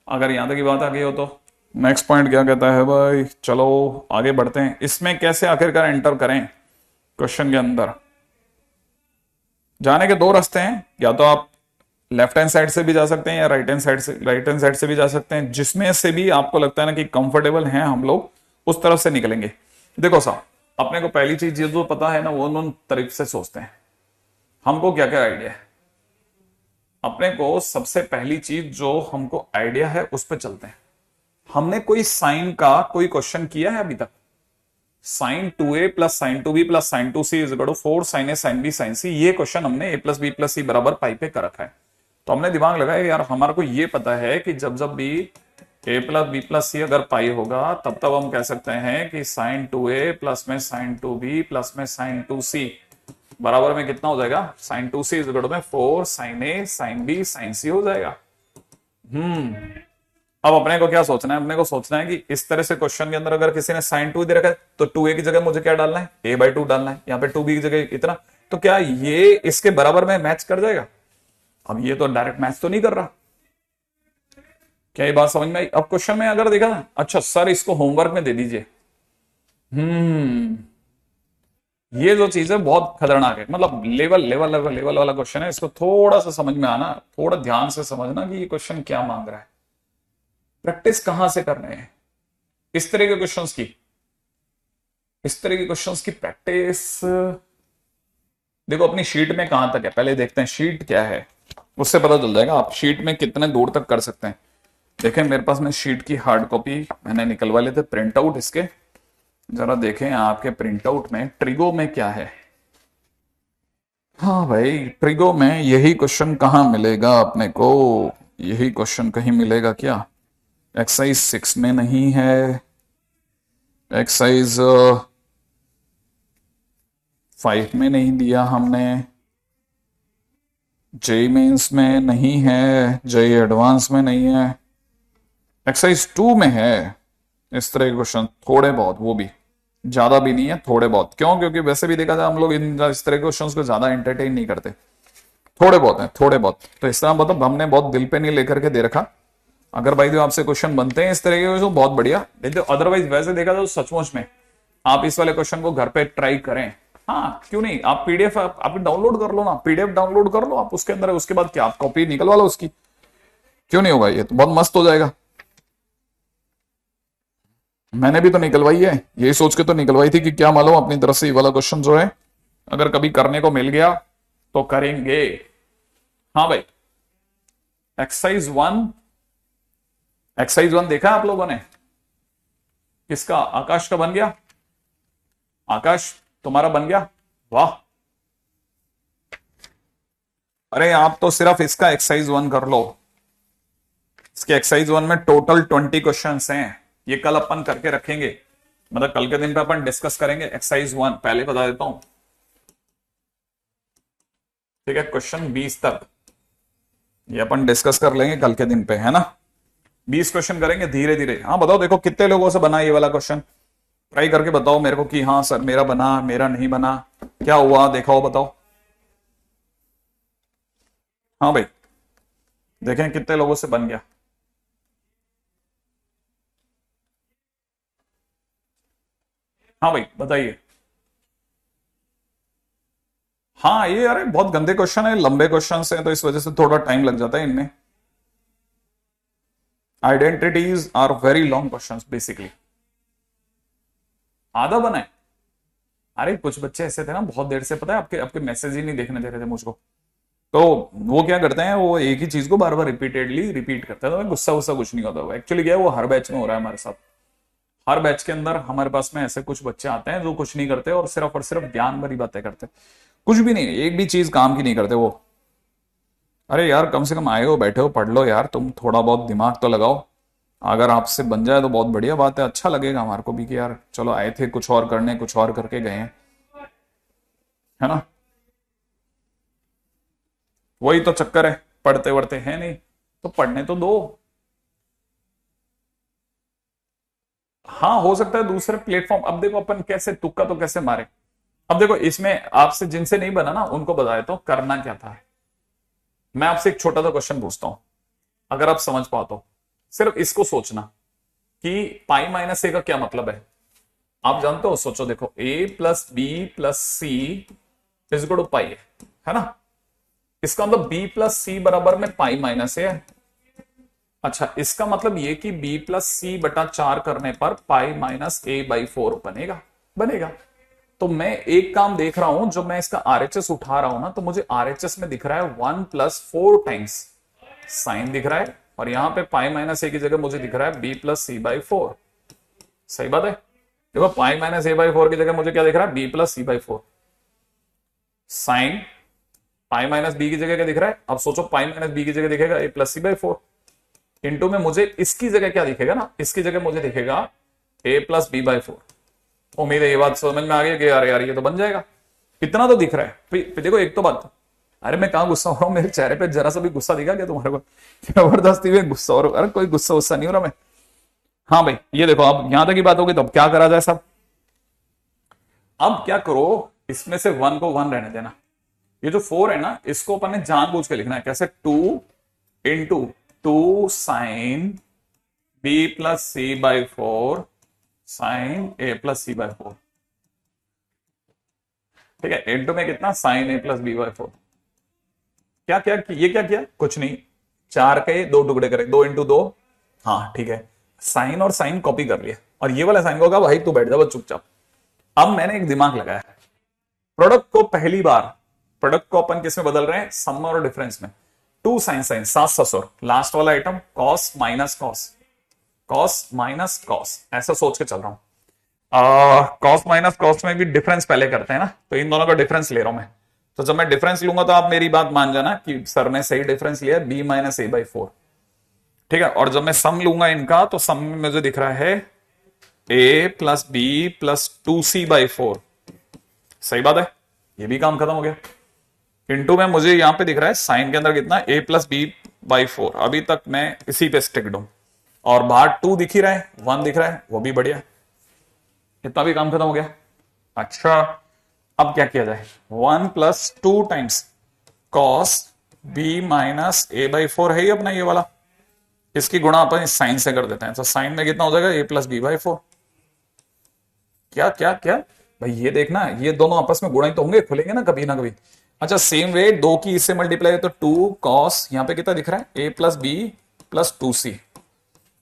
अगर यहां तक की बात आ गई हो तो। नेक्स्ट पॉइंट क्या कहता है भाई, चलो आगे बढ़ते हैं। इसमें कैसे आखिरकार एंटर करें क्वेश्चन के अंदर। जाने के दो रास्ते हैं, या तो आप लेफ्ट हैंड साइड से भी जा सकते हैं या राइट हैंड साइड से भी जा सकते हैं। जिसमें से भी आपको लगता है ना कि कंफर्टेबल हैं हम लोग, उस तरफ से निकलेंगे। देखो साहब, अपने को पहली चीज जो पता है ना, वो उन तरीके से सोचते हैं। हमको क्या क्या आइडिया है, अपने को सबसे पहली चीज जो हमको आइडिया है उस पर चलते हैं। हमने कोई साइन का कोई क्वेश्चन किया है अभी तक, sine 2a plus sine 2b plus sine 2c is equal to 4 sine a sine b sine c, ये क्वेश्चन हमने a प्लस बी प्लस सी बराबर पाई पे कर रखा है। तो हमने दिमाग लगाया यार, हमारे को ये पता है कि जब जब भी a प्लस बी प्लस सी अगर पाई होगा, तब तब हम कह सकते हैं कि साइन 2a प्लस में साइन 2b प्लस में साइन 2c बराबर में कितना हो जाएगा, sign 2c is equal to में 4 sine a sine b sine c हो जाएगा। अब अपने को क्या सोचना है, अपने को सोचना है कि इस तरह से क्वेश्चन के अंदर अगर किसी ने साइन 2 दे रखा है, तो 2a की जगह मुझे क्या डालना है, a बाई 2 डालना है। यहाँ पे 2b की जगह इतना, तो क्या ये इसके बराबर में मैच कर जाएगा। अब ये तो डायरेक्ट मैच तो नहीं कर रहा, क्या ये बात समझ में आई। अब क्वेश्चन में अगर देखा, अच्छा सर इसको होमवर्क में दे दीजिए, ये जो चीज है बहुत खतरनाक है, मतलब लेवल लेवल लेवल लेवल वाला क्वेश्चन है, इसको थोड़ा सा समझ में आना, थोड़ा ध्यान से समझना कि ये क्वेश्चन क्या मांग रहा है। प्रैक्टिस कहां से करने हैं इस तरह के क्वेश्चंस की, इस तरह के क्वेश्चंस की प्रैक्टिस। देखो अपनी शीट में कहां तक है पहले देखते हैं, शीट क्या है उससे पता चल जाएगा आप शीट में कितने दूर तक कर सकते हैं। देखें मेरे पास में शीट की हार्ड कॉपी मैंने निकलवा लिए थे प्रिंट आउट इसके, जरा देखें आपके प्रिंट आउट में ट्रिगो में क्या है। हाँ भाई ट्रिगो में यही क्वेश्चन कहाँ मिलेगा अपने को, यही क्वेश्चन कहीं मिलेगा क्या? एक्सरसाइज 6 में नहीं है, एक्सरसाइज 5 में नहीं दिया हमने, जेई मेंस में नहीं है, जेई एडवांस में नहीं है, एक्सरसाइज 2 में है इस तरह के क्वेश्चन थोड़े बहुत, वो भी ज्यादा भी नहीं है थोड़े बहुत। क्यों? क्योंकि वैसे भी देखा जाए हम लोग इन इस तरह के क्वेश्चंस को ज्यादा एंटरटेन नहीं करते, थोड़े बहुत हैं थोड़े बहुत। तो इस तरह मतलब हमने बहुत दिल पे नहीं लेकर के दे रखा। अगर भाई जो आपसे क्वेश्चन बनते हैं इस तरह के तो बहुत बढ़िया, नहीं तो अदरवाइज वैसे देखा जाए तो सचमुच में आप इस वाले क्वेश्चन को घर पे ट्राई करें। हाँ क्यों नहीं, आप पीडीएफ आप डाउनलोड कर लो ना, पीडीएफ डाउनलोड कर लो आप, उसके अंदर उसके बाद क्या आप कॉपी निकलवा लो उसकी, क्यों नहीं होगा? ये तो बहुत मस्त हो जाएगा। मैंने भी तो निकलवाई है, यही सोच के तो निकलवाई थी कि क्या मालूम अपनी तरफ से ये वाला क्वेश्चन जो है अगर कभी करने को मिल गया तो करेंगे। हाँ भाई एक्सरसाइज 1, एक्सरसाइज 1 देखा आप लोगों ने? किसका? आकाश का बन गया? आकाश तुम्हारा बन गया? वाह, अरे आप तो सिर्फ इसका एक्सरसाइज 1 कर लो। इसके एक्सरसाइज 1 में टोटल 20 क्वेश्चन हैं, ये कल अपन करके रखेंगे, मतलब कल के दिन पे अपन डिस्कस करेंगे एक्सरसाइज 1, पहले बता देता हूं। ठीक है, क्वेश्चन 20 तक ये अपन डिस्कस कर लेंगे कल के दिन पे, है ना? 20 क्वेश्चन करेंगे धीरे धीरे। हाँ बताओ, देखो कितने लोगों से बना ये वाला क्वेश्चन, ट्राई करके बताओ मेरे को कि हाँ सर मेरा बना, मेरा नहीं बना, क्या हुआ देखो बताओ। हाँ भाई देखें कितने लोगों से बन गया। हाँ भाई बताइए। हाँ ये अरे बहुत गंदे क्वेश्चन है, लंबे क्वेश्चन हैं तो इस वजह से थोड़ा टाइम लग जाता है इनमें। Identities are very long questions basically. आधा बना है? अरे कुछ बच्चे ऐसे थे ना बहुत देर से, पता है आपके आपके मैसेज ही नहीं देखने दे रहे थे मुझको, तो वो क्या करते हैं, वो एक ही चीज को बार बार रिपीटेडली रिपीट करते हैं। तो गुस्सा गुस्सा कुछ नहीं होता, वो एक्चुअली क्या है वो हर बैच में हो रहा है हमारे साथ। हर बैच के अंदर हमारे पास में ऐसे कुछ बच्चे आते हैं जो कुछ नहीं करते और सिर्फ ज्ञान भरी बातें करते हैं, कुछ भी नहीं, एक भी चीज काम की नहीं करते वो। अरे यार कम से कम आए हो बैठे हो पढ़ लो यार, तुम थोड़ा बहुत दिमाग तो लगाओ। अगर आपसे बन जाए तो बहुत बढ़िया बात है, अच्छा लगेगा हमारे को भी कि यार चलो आए थे कुछ और करने, कुछ और करके गए हैं, है ना? वही तो चक्कर है, पढ़ते वढ़ते हैं नहीं तो पढ़ने तो दो। हाँ हो सकता है दूसरे प्लेटफॉर्म, अब देखो अपन कैसे तुक्का तो कैसे मारे। अब देखो इसमें आपसे जिनसे नहीं बना ना उनको बता देता हूं करना क्या था। मैं आपसे एक छोटा सा क्वेश्चन पूछता हूं, अगर आप समझ पाओ तो सिर्फ इसको सोचना कि पाई माइनस ए का क्या मतलब है। आप जानते हो, सोचो देखो, A plus B plus C is equal to pi है ना? इसका मतलब बी प्लस सी बराबर में पाई माइनस ए है। अच्छा इसका मतलब ये कि b प्लस सी बटा 4 करने पर पाई माइनस ए बाई 4 बनेगा, बनेगा। तो मैं एक काम देख रहा हूं, जब मैं इसका आरएचएस उठा रहा हूं ना तो मुझे आरएचएस में दिख रहा है 1 प्लस 4 टाइम्स साइन दिख रहा है, और यहां पे पाई माइनस ए की जगह मुझे दिख रहा है b प्लस सी बाई 4। सही बात है? देखो पाई माइनस ए बाई 4 की जगह मुझे क्या दिख रहा है, b plus c by 4। Sine pi minus b की जगह क्या दिख रहा है, अब सोचो पाई माइनस बी की जगह दिखेगा a plus c by 4। Into में मुझे इसकी जगह क्या दिखेगा ना, इसकी जगह मुझे दिखेगा a प्लस बी बाई 4। उम्मीद है ये बात समझ में आ गई कि यार यार ये तो बन जाएगा, इतना तो दिख रहा है। फिर देखो एक तो बात, अरे मैं कहां गुस्सा हो रहा हूं, मेरे चेहरे पे जरा सा भी गुस्सा दिखा क्या तुम्हारे को? जबरदस्ती में गुस्सा हो रहा हूं, अरे कोई गुस्सा गुस्सा नहीं हो रहा मैं। हाँ भाई ये देखो अब यहां तक की बात होगी तो अब क्या करा जाए सब? अब क्या करो, इसमें से 1 को 1 रहने देना, ये जो 4 है ना इसको अपन ने जानबूझ के लिखना है, कैसे? 2 into 2 sine b plus c by 4 sine a plus c by 4। ठीक है, इंटू में कितना sine a plus b by 4। क्या क्या ये क्या किया, कुछ नहीं, 4 के 2 टुकड़े करे, 2 इंटू 2, हाँ ठीक है, साइन और साइन कॉपी कर लिया, और ये वाला साइन को कहा भाई तू बैठ जा बस चुपचाप। अब मैंने एक दिमाग लगाया, प्रोडक्ट को पहली बार, प्रोडक्ट को अपन किस में बदल रहे हैं, सम और डिफरेंस में। 2 साइन साइन 7 ससुर, लास्ट वाला item cos minus cos, cos minus cos, ऐसा सोच के चल रहा हूं। कॉस माइनस कॉस में भी डिफरेंस पहले करते हैं ना, तो इन दोनों का डिफरेंस ले रहा हूं मैं। तो जब मैं डिफरेंस लूंगा तो आप मेरी बात मान जाना कि सर ने सही डिफरेंस लिया, बी माइनस ए बाई 4, ठीक है। और जब मैं सम लूंगा इनका, तो सम में मुझे दिख रहा है A plus B plus 2c by 4, सही बात है, ये भी काम खत्म हो गया। इंटू में मुझे यहां पे दिख रहा है साइन के अंदर कितना, ए प्लस बी बाई 4, अभी तक मैं इसी पे स्टिक हूं, और बाहर 2 दिख ही रहा है, 1 दिख रहा है, वो भी बढ़िया, इतना भी काम खत्म हो गया। अच्छा, अब क्या किया जाए, 1 plus 2 times cos b minus a by 4 है ही अपना ये वाला, इसकी गुणा अपन इस साइन से कर देते हैं, तो साइन में कितना हो जाएगा, ए प्लस बी बाई 4। क्या क्या क्या भाई, ये देखना, ये दोनों आपस में गुणा ही तो होंगे, खुलेंगे ना कभी ना कभी। अच्छा, सेम वे 2 की इससे मल्टीप्लाई तो 2 कॉस, यहां पे कितना दिख रहा है, A plus B plus 2c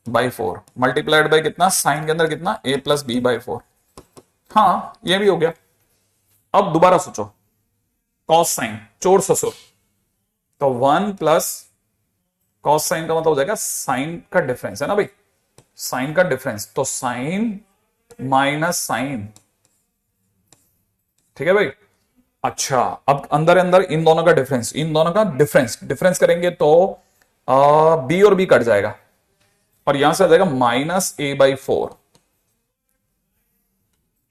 by 4 multiplied by कितना, साइन के अंदर कितना, ए प्लस बी बाई 4। हाँ, ये भी हो गया। अब दोबारा सोचो, कॉस साइन चोर ससुर, तो 1 प्लस कॉस साइन का मतलब हो जाएगा साइन का डिफरेंस, है ना भाई, साइन का डिफरेंस, तो साइन माइनस साइन, ठीक है भाई। अच्छा, अब अंदर अंदर इन दोनों का डिफरेंस, इन दोनों का डिफरेंस, डिफरेंस करेंगे तो बी और बी कट जाएगा, और यहां से आ जाएगा माइनस ए बाई 4,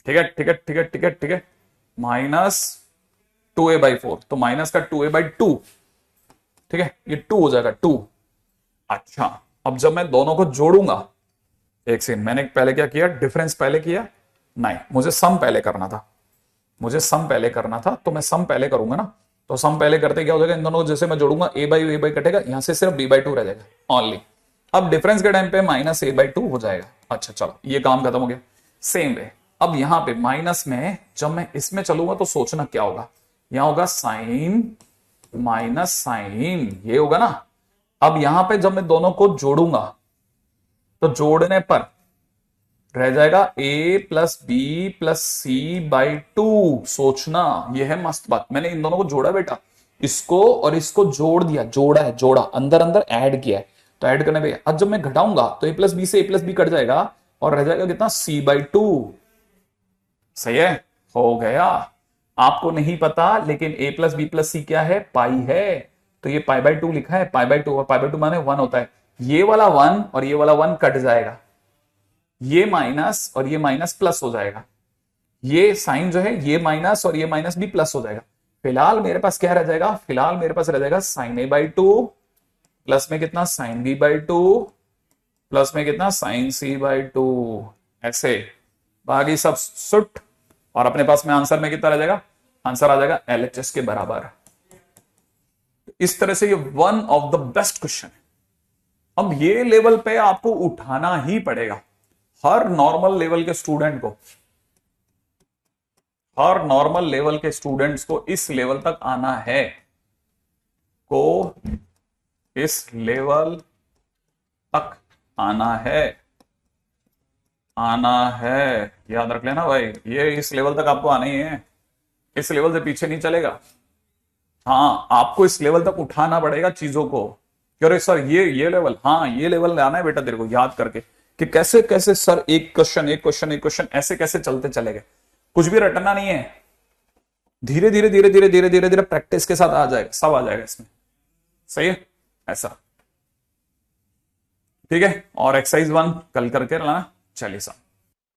ठीक है ठीक है ठीक है ठीक है ठीक है, माइनस 2a बाई 4, तो माइनस का 2a बाई 2, ठीक है, ये 2 हो जाएगा 2। अच्छा, अब जब मैं दोनों को जोड़ूंगा, एक सेकंड, मैंने पहले क्या किया, डिफरेंस पहले किया, नहीं मुझे सम पहले करना था, मुझे सम पहले करना था, तो मैं सम पहले करूंगा ना, तो सम पहले करते क्या हो जाएगा, इन दोनों को जैसे मैं जोड़ूंगा, ए बाई कटेगा, यहां से सिर्फ बी बाई 2 रह जाएगा ओनली। अब डिफरेंस के टाइम पे माइनस ए बाई 2 हो जाएगा। अच्छा चलो, ये काम खत्म हो गया। सेम वे अब यहां पे माइनस में जब मैं इसमें चलूंगा तो सोचना क्या होगा, यहां होगा साइन माइनस साइन, ये होगा ना। अब यहां पे जब मैं दोनों को जोड़ूंगा, तो जोड़ने पर रह जाएगा a plus B plus c by 2। सोचना, ये है मस्त बात, मैंने इन दोनों को जोड़ा बेटा, इसको और इसको जोड़ दिया, जोड़ा है, जोड़ा, अंदर अंदर ऐड किया है, तो ऐड करने पे अब जब मैं घटाऊंगा तो a प्लस बी से a प्लस बी कट जाएगा, और रह जाएगा कितना, c बाई 2। सही है, हो गया। आपको नहीं पता, लेकिन a प्लस बी प्लस सी क्या है, पाई है, तो ये पाई बाई 2 लिखा है, पाई बाई 2, और पाई बाई 2 माने 1 होता है, ये वाला 1 और ये वाला 1 कट जाएगा, ये माइनस और ये माइनस प्लस हो जाएगा, ये साइन जो है ये माइनस और ये माइनस भी प्लस हो जाएगा। फिलहाल मेरे पास क्या रह जाएगा, फिलहाल मेरे पास रह जाएगा साइन ए बाई 2 प्लस में कितना, साइन बी बाई 2 प्लस में कितना, साइन सी बाई 2, ऐसे बाकी सब सुट, और अपने पास में आंसर में कितना रह जाएगा, आंसर आ जाएगा एलएचएस के बराबर। इस तरह से ये one of the best question है। अब ये लेवल पे आपको उठाना ही पड़ेगा, हर नॉर्मल लेवल के स्टूडेंट को, हर नॉर्मल लेवल के स्टूडेंट्स को इस लेवल तक आना है, को इस लेवल तक आना है, आना है, याद रख लेना भाई, ये इस लेवल तक आपको आना ही है, इस लेवल से पीछे नहीं चलेगा। हाँ, आपको इस लेवल तक उठाना पड़ेगा चीजों को, अरे सर ये लेवल, हाँ ये लेवल आना है बेटा तेरे को, याद करके कि कैसे कैसे सर एक क्वेश्चन एक क्वेश्चन एक क्वेश्चन ऐसे कैसे चलते चले गए, कुछ भी रटना नहीं है, धीरे धीरे धीरे धीरे धीरे धीरे धीरे प्रैक्टिस के साथ आ जाएगा, सब आ जाएगा इसमें। सही है, ऐसा ठीक है। और एक्सरसाइज 1 कल करके लाना, चलिए साहब।